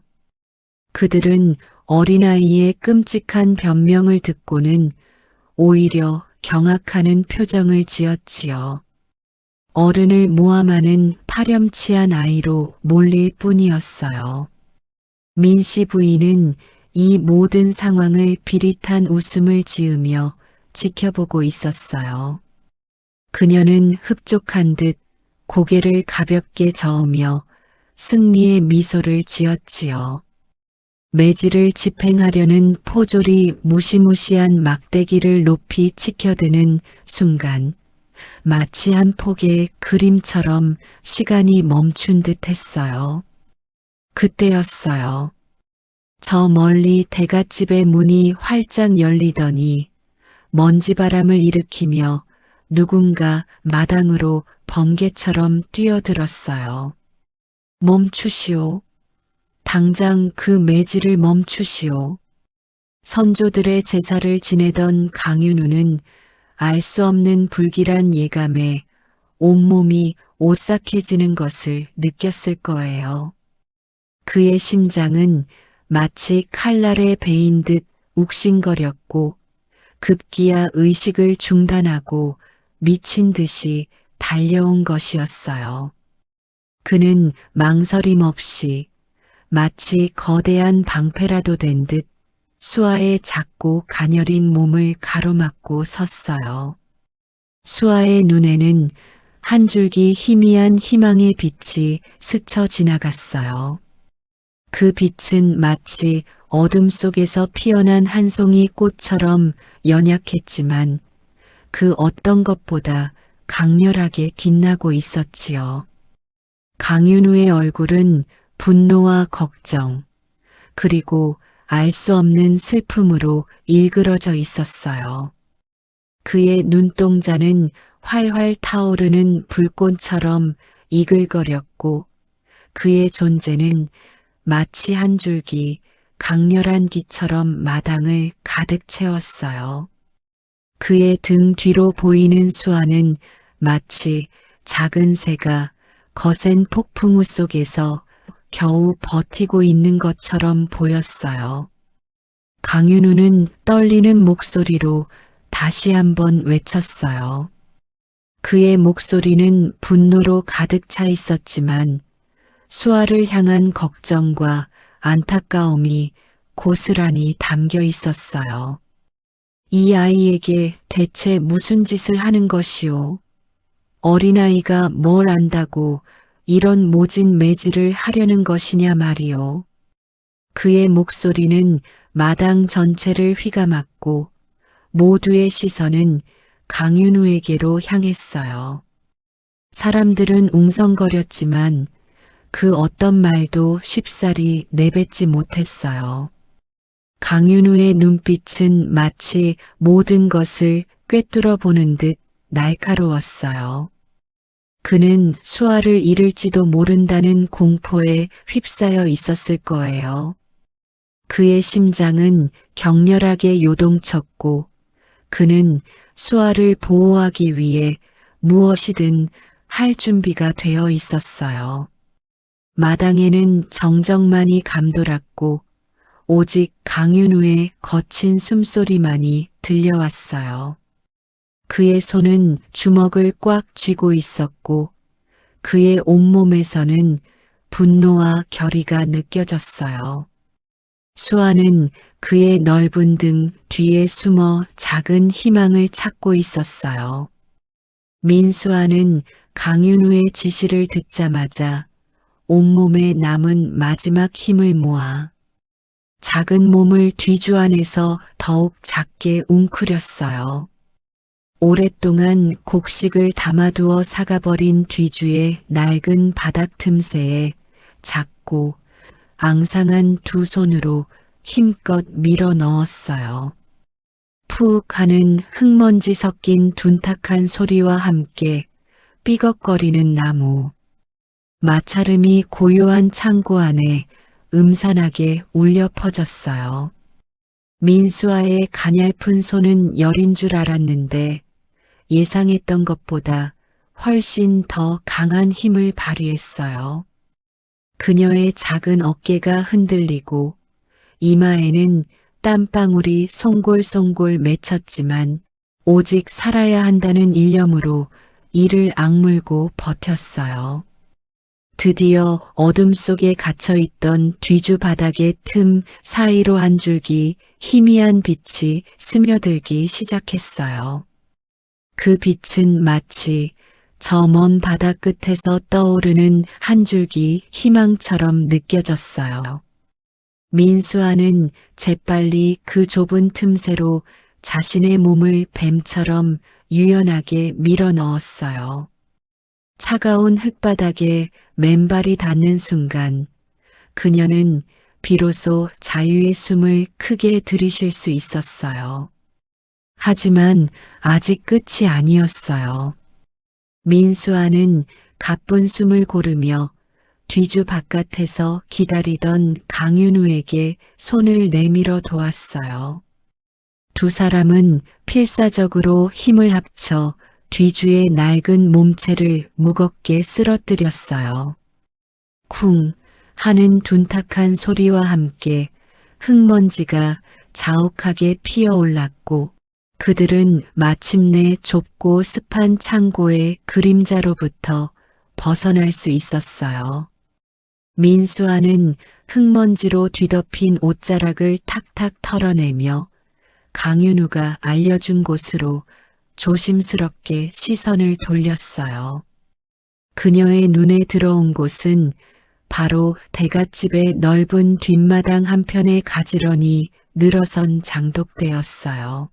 그들은 어린아이의 끔찍한 변명을 듣고는 오히려 경악하는 표정을 지었지요. 어른을 모함하는 파렴치한 아이로 몰릴 뿐이었어요. 민씨 부인은 이 모든 상황을 비릿한 웃음을 지으며 지켜보고 있었어요. 그녀는 흡족한 듯 고개를 가볍게 저으며 승리의 미소를 지었지요. 매질을 집행하려는 포졸이 무시무시한 막대기를 높이 치켜드는 순간 마치 한 폭의 그림처럼 시간이 멈춘 듯 했어요. 그때였어요. 저 멀리 대갓집의 문이 활짝 열리더니 먼지바람을 일으키며 누군가 마당으로 번개처럼 뛰어들었어요. 멈추시오. 당장 그 매질을 멈추시오. 선조들의 제사를 지내던 강윤우는 알 수 없는 불길한 예감에 온몸이 오싹해지는 것을 느꼈을 거예요. 그의 심장은 마치 칼날에 베인 듯 욱신거렸고 급기야 의식을 중단하고 미친 듯이 달려온 것이었어요. 그는 망설임 없이 마치 거대한 방패라도 된 듯 수아의 작고 가녀린 몸을 가로막고 섰어요. 수아의 눈에는 한 줄기 희미한 희망의 빛이 스쳐 지나갔어요. 그 빛은 마치 어둠 속에서 피어난 한 송이 꽃처럼 연약했지만 그 어떤 것보다 강렬하게 빛나고 있었지요. 강윤우의 얼굴은 분노와 걱정, 그리고 알 수 없는 슬픔으로 일그러져 있었어요. 그의 눈동자는 활활 타오르는 불꽃처럼 이글거렸고 그의 존재는 마치 한 줄기 강렬한 기처럼 마당을 가득 채웠어요. 그의 등 뒤로 보이는 수아는 마치 작은 새가 거센 폭풍우 속에서 겨우 버티고 있는 것처럼 보였어요. 강윤우는 떨리는 목소리로 다시 한번 외쳤어요. 그의 목소리는 분노로 가득 차 있었지만 수아를 향한 걱정과 안타까움이 고스란히 담겨 있었어요. 이 아이에게 대체 무슨 짓을 하는 것이오? 어린아이가 뭘 안다고 이런 모진 매질을 하려는 것이냐 말이오. 그의 목소리는 마당 전체를 휘감았고 모두의 시선은 강윤우에게로 향했어요. 사람들은 웅성거렸지만 그 어떤 말도 쉽사리 내뱉지 못했어요. 강윤우의 눈빛은 마치 모든 것을 꿰뚫어 보는 듯 날카로웠어요. 그는 수아를 잃을지도 모른다는 공포에 휩싸여 있었을 거예요. 그의 심장은 격렬하게 요동쳤고 그는 수아를 보호하기 위해 무엇이든 할 준비가 되어 있었어요. 마당에는 정적만이 감돌았고 오직 강윤우의 거친 숨소리만이 들려왔어요. 그의 손은 주먹을 꽉 쥐고 있었고 그의 온몸에서는 분노와 결의가 느껴졌어요. 수아는 그의 넓은 등 뒤에 숨어 작은 희망을 찾고 있었어요. 민수아는 강윤우의 지시를 듣자마자 온몸에 남은 마지막 힘을 모아 작은 몸을 뒤주 안에서 더욱 작게 웅크렸어요. 오랫동안 곡식을 담아두어 사가버린 뒤주의 낡은 바닥 틈새에 작고 앙상한 두 손으로 힘껏 밀어 넣었어요. 푹 하는 흙먼지 섞인 둔탁한 소리와 함께 삐걱거리는 나무, 마찰음이 고요한 창고 안에 음산하게 울려 퍼졌어요. 민수아의 가냘픈 손은 여린 줄 알았는데 예상했던 것보다 훨씬 더 강한 힘을 발휘했어요. 그녀의 작은 어깨가 흔들리고 이마에는 땀방울이 송골송골 맺혔지만 오직 살아야 한다는 일념으로 이를 악물고 버텼어요. 드디어 어둠 속에 갇혀있던 뒤주 바닥의 틈 사이로 한 줄기 희미한 빛이 스며들기 시작했어요. 그 빛은 마치 저 먼 바다 끝에서 떠오르는 한 줄기 희망처럼 느껴졌어요. 민수아는 재빨리 그 좁은 틈새로 자신의 몸을 뱀처럼 유연하게 밀어 넣었어요. 차가운 흙바닥에 맨발이 닿는 순간 그녀는 비로소 자유의 숨을 크게 들이쉴 수 있었어요. 하지만 아직 끝이 아니었어요. 민수아는 가쁜 숨을 고르며 뒤주 바깥에서 기다리던 강윤우에게 손을 내밀어 도왔어요. 두 사람은 필사적으로 힘을 합쳐 뒤주의 낡은 몸체를 무겁게 쓰러뜨렸어요. 쿵 하는 둔탁한 소리와 함께 흙먼지가 자욱하게 피어올랐고 그들은 마침내 좁고 습한 창고의 그림자로부터 벗어날 수 있었어요. 민수아는 흙먼지로 뒤덮인 옷자락을 탁탁 털어내며 강윤우가 알려준 곳으로 조심스럽게 시선을 돌렸어요. 그녀의 눈에 들어온 곳은 바로 대갓집의 넓은 뒷마당 한편에 가지런히 늘어선 장독대였어요.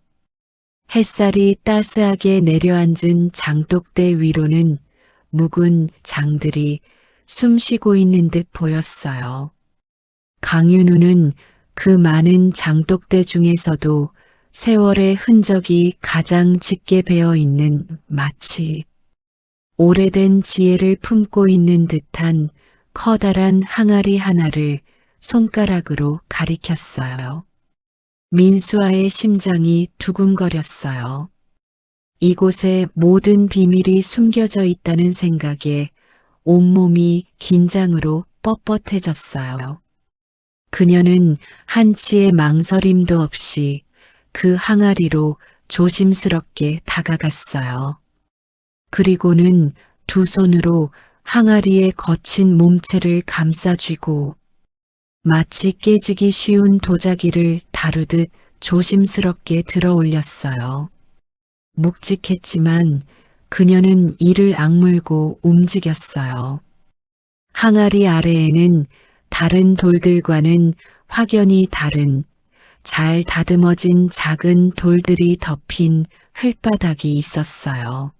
햇살이 따스하게 내려앉은 장독대 위로는 묵은 장들이 숨쉬고 있는 듯 보였어요. 강윤우는 그 많은 장독대 중에서도 세월의 흔적이 가장 짙게 배어 있는 마치 오래된 지혜를 품고 있는 듯한 커다란 항아리 하나를 손가락으로 가리켰어요. 민수아의 심장이 두근거렸어요. 이곳에 모든 비밀이 숨겨져 있다는 생각에 온몸이 긴장으로 뻣뻣해졌어요. 그녀는 한치의 망설임도 없이 그 항아리로 조심스럽게 다가갔어요. 그리고는 두 손으로 항아리의 거친 몸체를 감싸쥐고 마치 깨지기 쉬운 도자기를 다루듯 조심스럽게 들어 올렸어요. 묵직했지만 그녀는 이를 악물고 움직였어요. 항아리 아래에는 다른 돌들과는 확연히 다른 잘 다듬어진 작은 돌들이 덮인 흙바닥이 있었어요.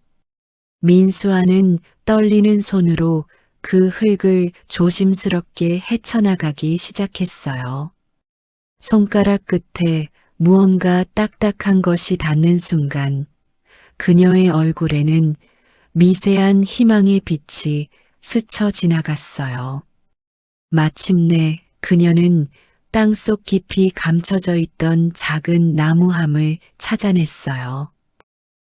민수아는 떨리는 손으로 그 흙을 조심스럽게 헤쳐나가기 시작했어요. 손가락 끝에 무언가 딱딱한 것이 닿는 순간 그녀의 얼굴에는 미세한 희망의 빛이 스쳐 지나갔어요. 마침내 그녀는 땅속 깊이 감춰져 있던 작은 나무함을 찾아냈어요.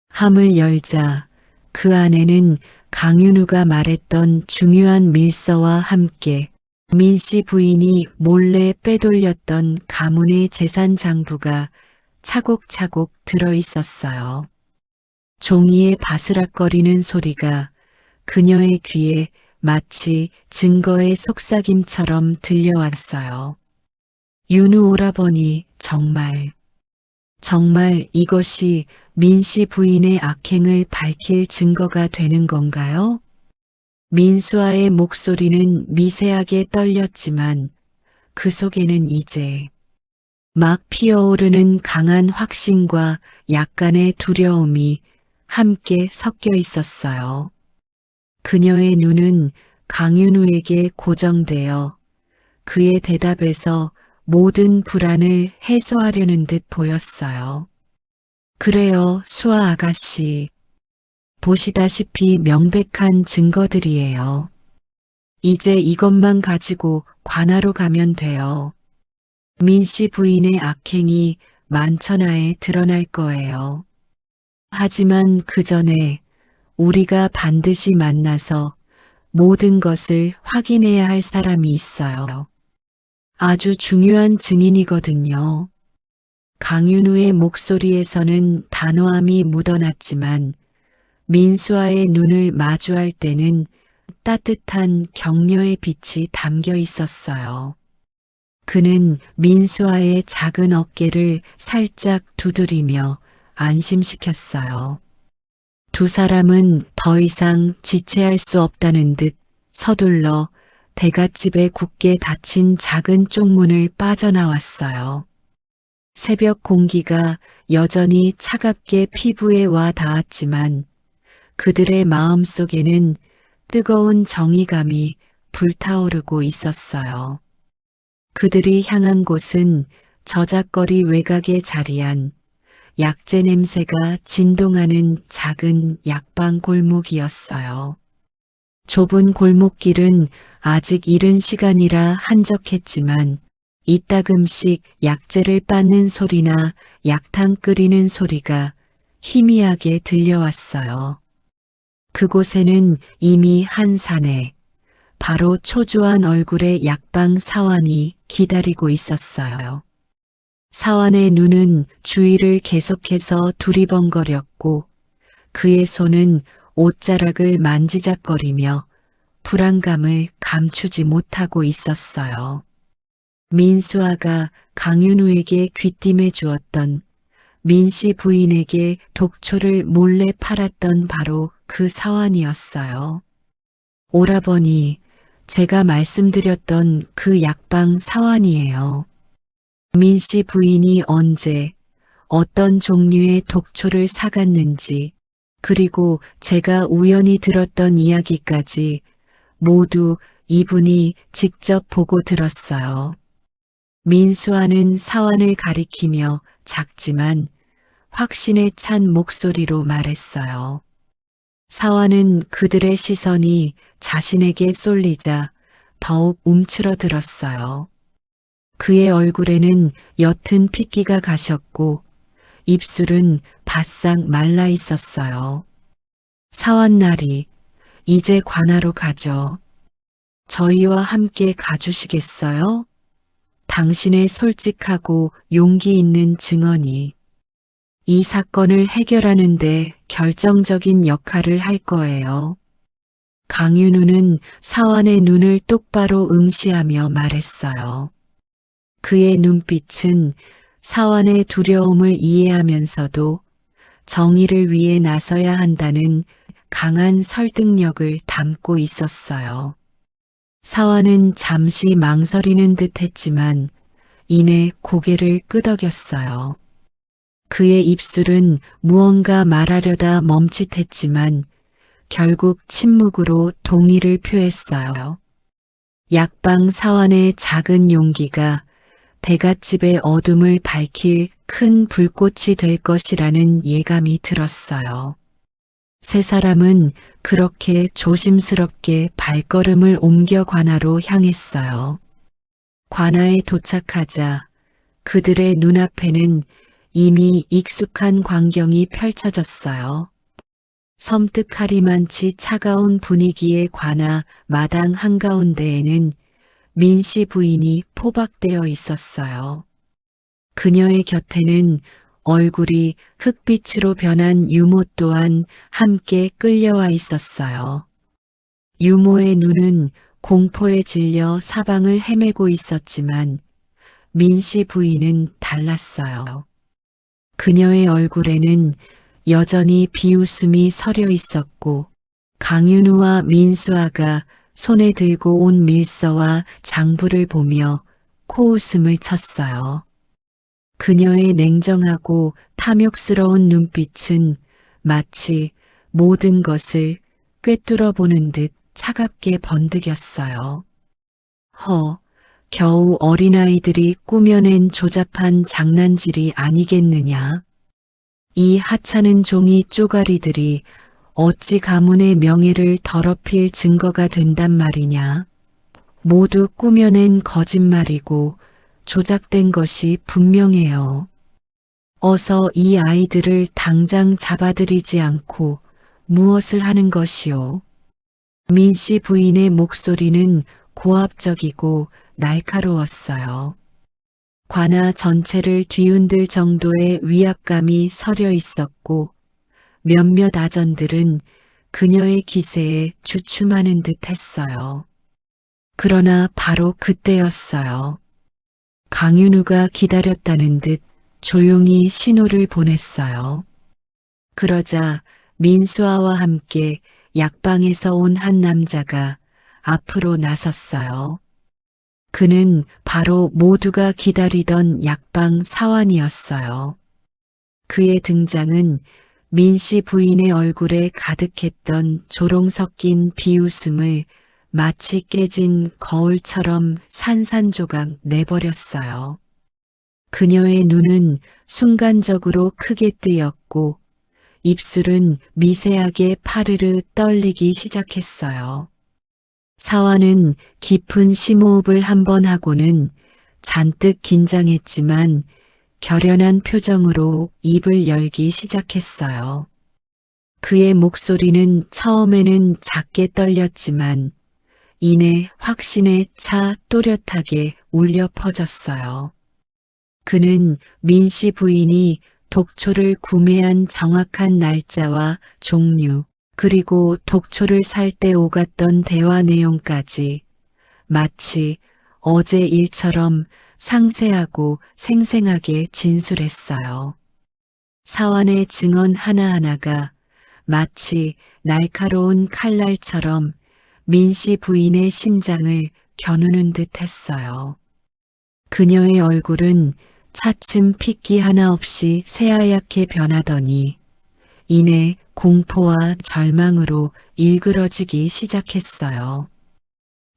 함을 열자 그 안에는 강윤우가 말했던 중요한 밀서와 함께 민씨 부인이 몰래 빼돌렸던 가문의 재산 장부가 차곡차곡 들어 있었어요. 종이의 바스락거리는 소리가 그녀의 귀에 마치 증거의 속삭임처럼 들려왔어요. 윤우 오라버니 정말 이것이 민씨 부인의 악행을 밝힐 증거가 되는 건가요? 민수아의 목소리는 미세하게 떨렸지만 그 속에는 이제 막 피어오르는 강한 확신과 약간의 두려움이 함께 섞여 있었어요. 그녀의 눈은 강윤우에게 고정되어 그의 대답에서 모든 불안을 해소하려는 듯 보였어요. 그래요, 수아 아가씨. 보시다시피 명백한 증거들이에요. 이제 이것만 가지고 관하로 가면 돼요. 민씨 부인의 악행이 만천하에 드러날 거예요. 하지만 그 전에 우리가 반드시 만나서 모든 것을 확인해야 할 사람이 있어요. 아주 중요한 증인이거든요. 강윤우의 목소리에서는 단호함이 묻어났지만 민수아의 눈을 마주할 때는 따뜻한 격려의 빛이 담겨 있었어요. 그는 민수아의 작은 어깨를 살짝 두드리며 안심시켰어요. 두 사람은 더 이상 지체할 수 없다는 듯 서둘러 대갓집에 굳게 닫힌 작은 쪽문을 빠져나왔어요. 새벽 공기가 여전히 차갑게 피부에 와 닿았지만 그들의 마음속에는 뜨거운 정의감이 불타오르고 있었어요. 그들이 향한 곳은 저작거리 외곽에 자리한 약재 냄새가 진동하는 작은 약방 골목이었어요. 좁은 골목길은 아직 이른 시간이라 한적했지만 이따금씩 약재를 빻는 소리나 약탕 끓이는 소리가 희미하게 들려왔어요. 그곳에는 이미 한 사내, 바로 초조한 얼굴의 약방 사환이 기다리고 있었어요. 사환의 눈은 주위를 계속해서 두리번거렸고 그의 손은 옷자락을 만지작거리며 불안감을 감추지 못하고 있었어요. 민수아가 강윤우에게 귀띔해 주었던 민씨 부인에게 독초를 몰래 팔았던 바로 그 사환이었어요. 오라버니, 제가 말씀드렸던 그 약방 사환이에요. 민씨 부인이 언제 어떤 종류의 독초를 사갔는지 그리고 제가 우연히 들었던 이야기까지 모두 이분이 직접 보고 들었어요. 민수아는 사환을 가리키며 작지만 확신에 찬 목소리로 말했어요. 사환은 그들의 시선이 자신에게 쏠리자 더욱 움츠러들었어요. 그의 얼굴에는 옅은 핏기가 가셨고 입술은 바싹 말라 있었어요. 사환나리, 이제 관하로 가죠. 저희와 함께 가주시겠어요? 당신의 솔직하고 용기 있는 증언이 이 사건을 해결하는 데 결정적인 역할을 할 거예요. 강윤우는 사환의 눈을 똑바로 응시하며 말했어요. 그의 눈빛은 사환의 두려움을 이해하면서도 정의를 위해 나서야 한다는 강한 설득력을 담고 있었어요. 사환은 잠시 망설이는 듯 했지만 이내 고개를 끄덕였어요. 그의 입술은 무언가 말하려다 멈칫했지만 결국 침묵으로 동의를 표했어요. 약방 사환의 작은 용기가 대갓집의 어둠을 밝힐 큰 불꽃이 될 것이라는 예감이 들었어요. 세 사람은 그렇게 조심스럽게 발걸음을 옮겨 관하로 향했어요. 관하에 도착하자 그들의 눈앞에는 이미 익숙한 광경이 펼쳐졌어요. 섬뜩하리만치 차가운 분위기의 관하 마당 한가운데에는 민씨 부인이 포박되어 있었어요. 그녀의 곁에는 얼굴이 흑빛으로 변한 유모 또한 함께 끌려와 있었어요. 유모의 눈은 공포에 질려 사방을 헤매고 있었지만 민씨 부인은 달랐어요. 그녀의 얼굴에는 여전히 비웃음이 서려 있었고 강윤우와 민수아가 손에 들고 온 밀서와 장부를 보며 코웃음을 쳤어요. 그녀의 냉정하고 탐욕스러운 눈빛은 마치 모든 것을 꿰뚫어 보는 듯 차갑게 번득였어요. 겨우 어린아이들이 꾸며낸 조잡한 장난질이 아니겠느냐. 이 하찮은 종이 쪼가리들이 어찌 가문의 명예를 더럽힐 증거가 된단 말이냐. 모두 꾸며낸 거짓말이고 조작된 것이 분명해요. 어서 이 아이들을 당장 잡아들이지 않고 무엇을 하는 것이오. 민씨 부인의 목소리는 고압적이고 날카로웠어요. 관아 전체를 뒤흔들 정도의 위압감이 서려 있었고 몇몇 아전들은 그녀의 기세에 주춤하는 듯 했어요. 그러나 바로 그때였어요. 강윤우가 기다렸다는 듯 조용히 신호를 보냈어요. 그러자 민수아와 함께 약방에서 온 한 남자가 앞으로 나섰어요. 그는 바로 모두가 기다리던 약방 사환이었어요. 그의 등장은 민씨 부인의 얼굴에 가득했던 조롱 섞인 비웃음을 마치 깨진 거울처럼 산산조각 내버렸어요. 그녀의 눈은 순간적으로 크게 뜨였고 입술은 미세하게 파르르 떨리기 시작했어요. 사화는 깊은 심호흡을 한 번 하고는 잔뜩 긴장했지만 결연한 표정으로 입을 열기 시작했어요. 그의 목소리는 처음에는 작게 떨렸지만 이내 확신에 차 또렷하게 울려 퍼졌어요. 그는 민씨 부인이 독초를 구매한 정확한 날짜와 종류, 그리고 독초를 살 때 오갔던 대화 내용까지 마치 어제 일처럼 상세하고 생생하게 진술했어요. 사환의 증언 하나하나가 마치 날카로운 칼날처럼 민씨 부인의 심장을 겨누는 듯 했어요. 그녀의 얼굴은 차츰 핏기 하나 없이 새하얗게 변하더니 이내 공포와 절망으로 일그러지기 시작했어요.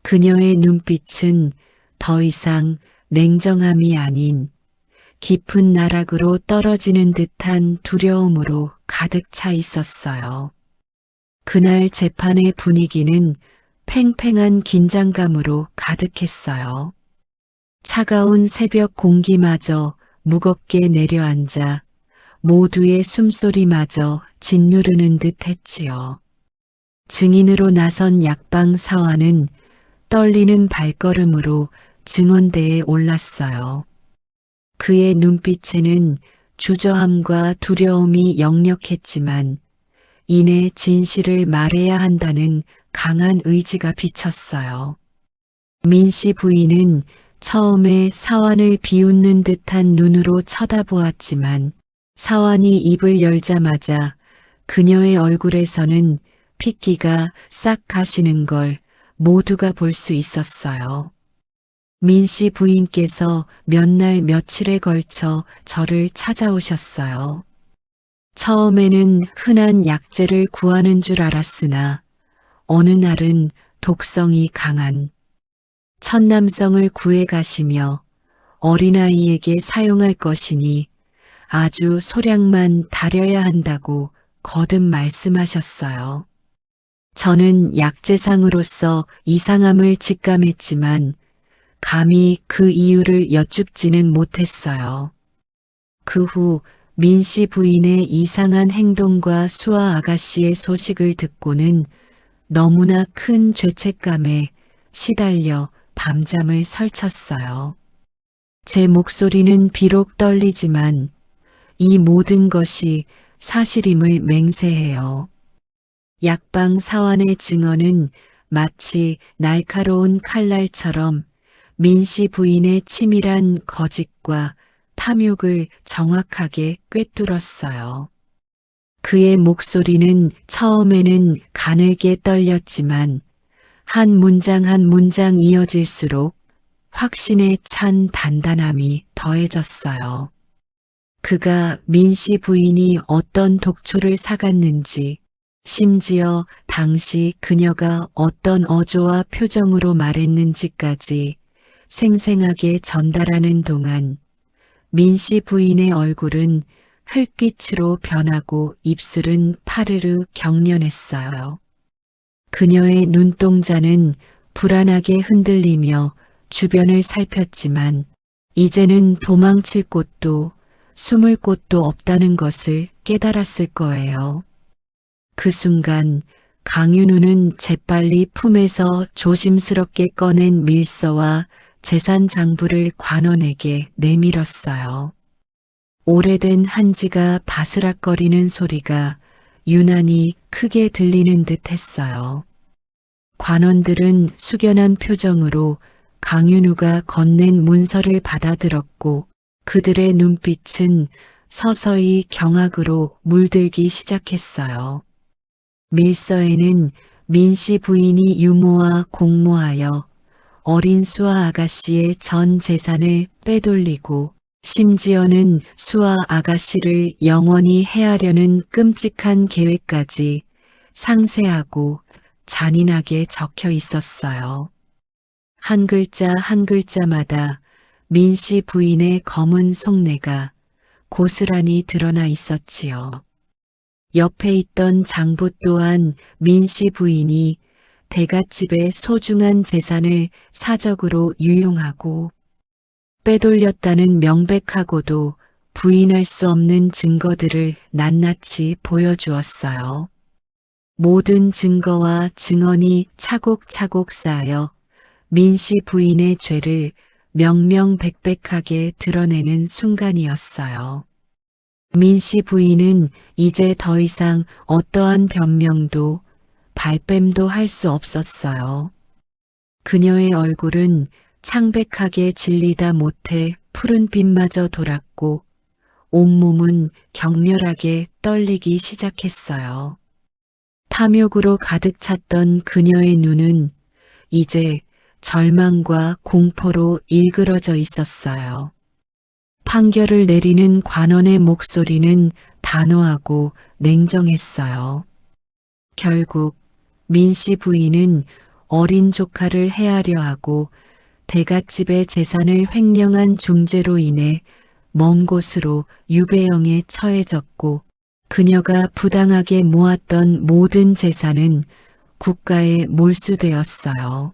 그녀의 눈빛은 더 이상 냉정함이 아닌 깊은 나락으로 떨어지는 듯한 두려움으로 가득 차 있었어요. 그날 재판의 분위기는 팽팽한 긴장감으로 가득했어요. 차가운 새벽 공기마저 무겁게 내려앉아 모두의 숨소리마저 짓누르는 듯 했지요. 증인으로 나선 약방 사화는 떨리는 발걸음으로 증언대에 올랐어요. 그의 눈빛에는 주저함과 두려움이 역력했지만 이내 진실을 말해야 한다는 강한 의지가 비쳤어요. 민씨 부인은 처음에 사환을 비웃는 듯한 눈으로 쳐다보았지만 사환이 입을 열자마자 그녀의 얼굴에서는 핏기가 싹 가시는 걸 모두가 볼 수 있었어요. 민씨 부인께서 몇 날 며칠에 걸쳐 저를 찾아오셨어요. 처음에는 흔한 약재를 구하는 줄 알았으나 어느 날은 독성이 강한 천남성을 구해 가시며 어린아이에게 사용할 것이니 아주 소량만 다려야 한다고 거듭 말씀하셨어요. 저는 약재상으로서 이상함을 직감했지만 감히 그 이유를 여쭙지는 못했어요. 그 후 민씨 부인의 이상한 행동과 수아 아가씨의 소식을 듣고는 너무나 큰 죄책감에 시달려 밤잠을 설쳤어요. 제 목소리는 비록 떨리지만 이 모든 것이 사실임을 맹세해요. 약방 사환의 증언은 마치 날카로운 칼날처럼 민씨 부인의 치밀한 거짓과 탐욕을 정확하게 꿰뚫었어요. 그의 목소리는 처음에는 가늘게 떨렸지만 한 문장 한 문장 이어질수록 확신에 찬 단단함이 더해졌어요. 그가 민씨 부인이 어떤 독초를 사갔는지, 심지어 당시 그녀가 어떤 어조와 표정으로 말했는지까지 생생하게 전달하는 동안 민씨 부인의 얼굴은 흙빛으로 변하고 입술은 파르르 경련했어요. 그녀의 눈동자는 불안하게 흔들리며 주변을 살폈지만 이제는 도망칠 곳도 숨을 곳도 없다는 것을 깨달았을 거예요. 그 순간 강윤우는 재빨리 품에서 조심스럽게 꺼낸 밀서와 재산 장부를 관원에게 내밀었어요. 오래된 한지가 바스락거리는 소리가 유난히 크게 들리는 듯 했어요. 관원들은 숙연한 표정으로 강윤우가 건넨 문서를 받아들었고 그들의 눈빛은 서서히 경악으로 물들기 시작했어요. 밀서에는 민씨 부인이 유모와 공모하여 어린 수아 아가씨의 전 재산을 빼돌리고 심지어는 수아 아가씨를 영원히 해하려는 끔찍한 계획까지 상세하고 잔인하게 적혀 있었어요. 한 글자 한 글자마다 민씨 부인의 검은 속내가 고스란히 드러나 있었지요. 옆에 있던 장부 또한 민씨 부인이 대갓집의 소중한 재산을 사적으로 유용하고 빼돌렸다는 명백하고도 부인할 수 없는 증거들을 낱낱이 보여주었어요. 모든 증거와 증언이 차곡차곡 쌓여 민씨 부인의 죄를 명명백백하게 드러내는 순간이었어요. 민씨 부인은 이제 더 이상 어떠한 변명도 발뺌도 할 수 없었어요. 그녀의 얼굴은 창백하게 질리다 못해 푸른 빛마저 돌았고 온몸은 격렬하게 떨리기 시작했어요. 탐욕으로 가득 찼던 그녀의 눈은 이제 절망과 공포로 일그러져 있었어요. 판결을 내리는 관원의 목소리는 단호하고 냉정했어요. 결국 민씨 부인은 어린 조카를 해하려 하고 대갓집의 재산을 횡령한 중죄로 인해 먼 곳으로 유배형에 처해졌고 그녀가 부당하게 모았던 모든 재산은 국가에 몰수되었어요.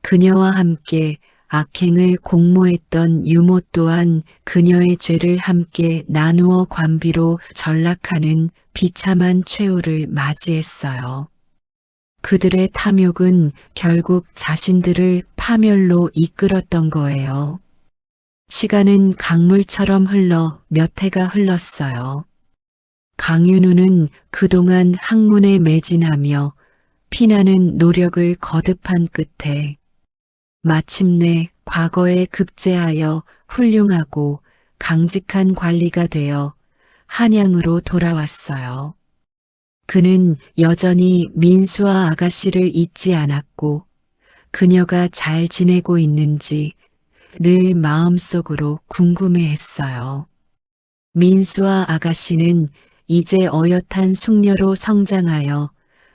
그녀와 함께 악행을 공모했던 유모 또한 그녀의 죄를 함께 나누어 관비로 전락하는 비참한 최후를 맞이했어요. 그들의 탐욕은 결국 자신들을 파멸로 이끌었던 거예요. 시간은 강물처럼 흘러 몇 해가 흘렀어요. 강윤우는 그동안 학문에 매진하며 피나는 노력을 거듭한 끝에 마침내 과거에 급제하여 훌륭하고 강직한 관리가 되어 한양으로 돌아왔어요. 그는 여전히 민수아 아가씨를 잊지 않았고 그녀가 잘 지내고 있는지 늘 마음속으로 궁금해했어요. 민수아 아가씨는 이제 어엿한 숙녀로 성장하여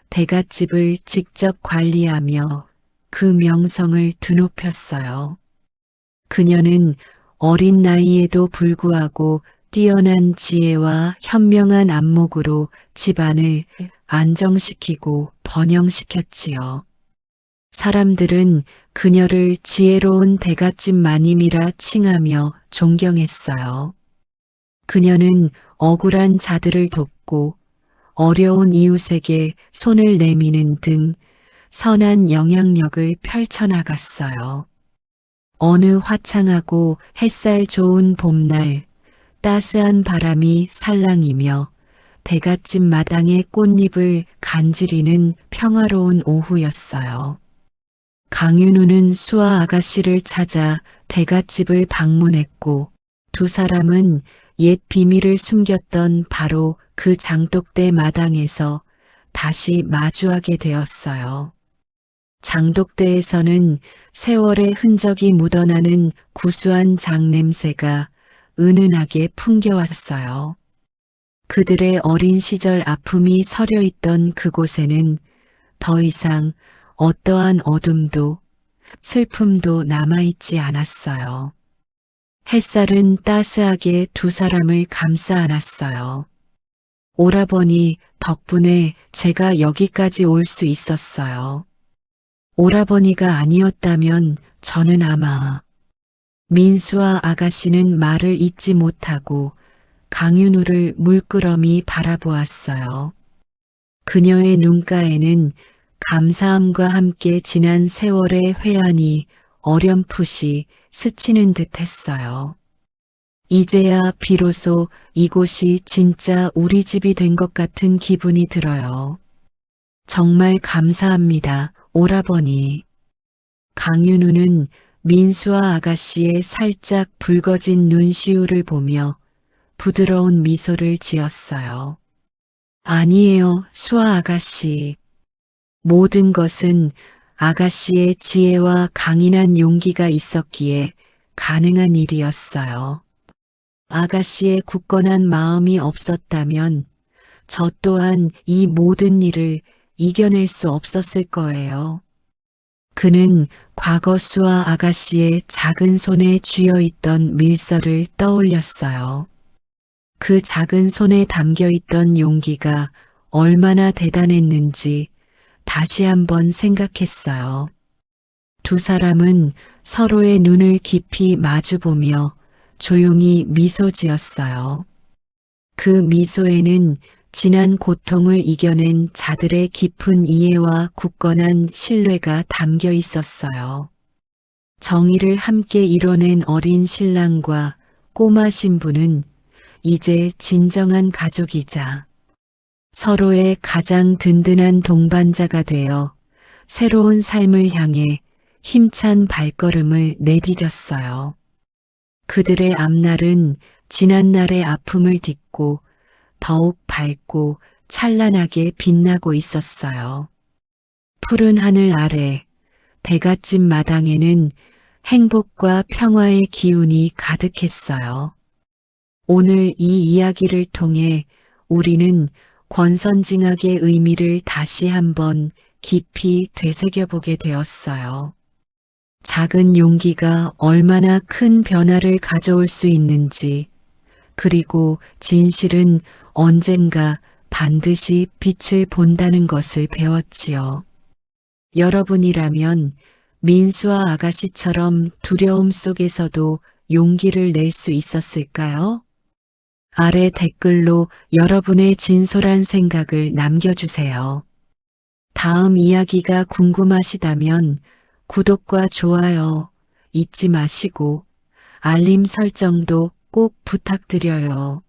대갓집을 직접 관리하며 그 명성을 드높였어요. 그녀는 어린 나이에도 불구하고 뛰어난 지혜와 현명한 안목으로 집안을 안정시키고 번영시켰지요. 사람들은 그녀를 지혜로운 대갓집 마님이라 칭하며 존경했어요. 그녀는 억울한 자들을 돕고 어려운 이웃에게 손을 내미는 등 선한 영향력을 펼쳐나갔어요. 어느 화창하고 햇살 좋은 봄날 따스한 바람이 살랑이며 대갓집 마당의 꽃잎을 간지리는 평화로운 오후였어요. 강윤우는 수아 아가씨를 찾아 대갓집을 방문했고 두 사람은 옛 비밀을 숨겼던 바로 그 장독대 마당에서 다시 마주하게 되었어요. 장독대에서는 세월의 흔적이 묻어나는 구수한 장 냄새가 은은하게 풍겨왔어요. 그들의 어린 시절 아픔이 서려 있던 그곳에는 더 이상 어떠한 어둠도 슬픔도 남아있지 않았어요. 햇살은 따스하게 두 사람을 감싸 안았어요. 오라버니 덕분에 제가 여기까지 올 수 있었어요. 오라버니가 아니었다면 저는 아마 민수와 아가씨는 말을 잇지 못하고 강윤우를 물끄러미 바라보았어요. 그녀의 눈가에는 감사함과 함께 지난 세월의 회한이 어렴풋이 스치는 듯 했어요. 이제야 비로소 이곳이 진짜 우리 집이 된 것 같은 기분이 들어요. 정말 감사합니다, 오라버니. 강윤우는 민수와 아가씨의 살짝 붉어진 눈시울을 보며 부드러운 미소를 지었어요. 아니에요, 수아 아가씨. 모든 것은 아가씨의 지혜와 강인한 용기가 있었기에 가능한 일이었어요. 아가씨의 굳건한 마음이 없었다면 저 또한 이 모든 일을 이겨낼 수 없었을 거예요. 그는 과거 수아 아가씨의 작은 손에 쥐어 있던 밀서를 떠올렸어요. 그 작은 손에 담겨 있던 용기가 얼마나 대단했는지 다시 한번 생각했어요. 두 사람은 서로의 눈을 깊이 마주보며 조용히 미소 지었어요. 그 미소에는 지난 고통을 이겨낸 자들의 깊은 이해와 굳건한 신뢰가 담겨 있었어요. 정의를 함께 이뤄낸 어린 신랑과 꼬마 신부는 이제 진정한 가족이자 서로의 가장 든든한 동반자가 되어 새로운 삶을 향해 힘찬 발걸음을 내디뎠어요. 그들의 앞날은 지난날의 아픔을 딛고 더욱 밝고 찬란하게 빛나고 있었어요. 푸른 하늘 아래 대갓집 마당에는 행복과 평화의 기운이 가득했어요. 오늘 이 이야기를 통해 우리는 권선징악의 의미를 다시 한번 깊이 되새겨보게 되었어요. 작은 용기가 얼마나 큰 변화를 가져올 수 있는지, 그리고 진실은 언젠가 반드시 빛을 본다는 것을 배웠지요. 여러분이라면 민수와 아가씨처럼 두려움 속에서도 용기를 낼 수 있었을까요? 아래 댓글로 여러분의 진솔한 생각을 남겨주세요. 다음 이야기가 궁금하시다면 구독과 좋아요 잊지 마시고 알림 설정도 꼭 부탁드려요.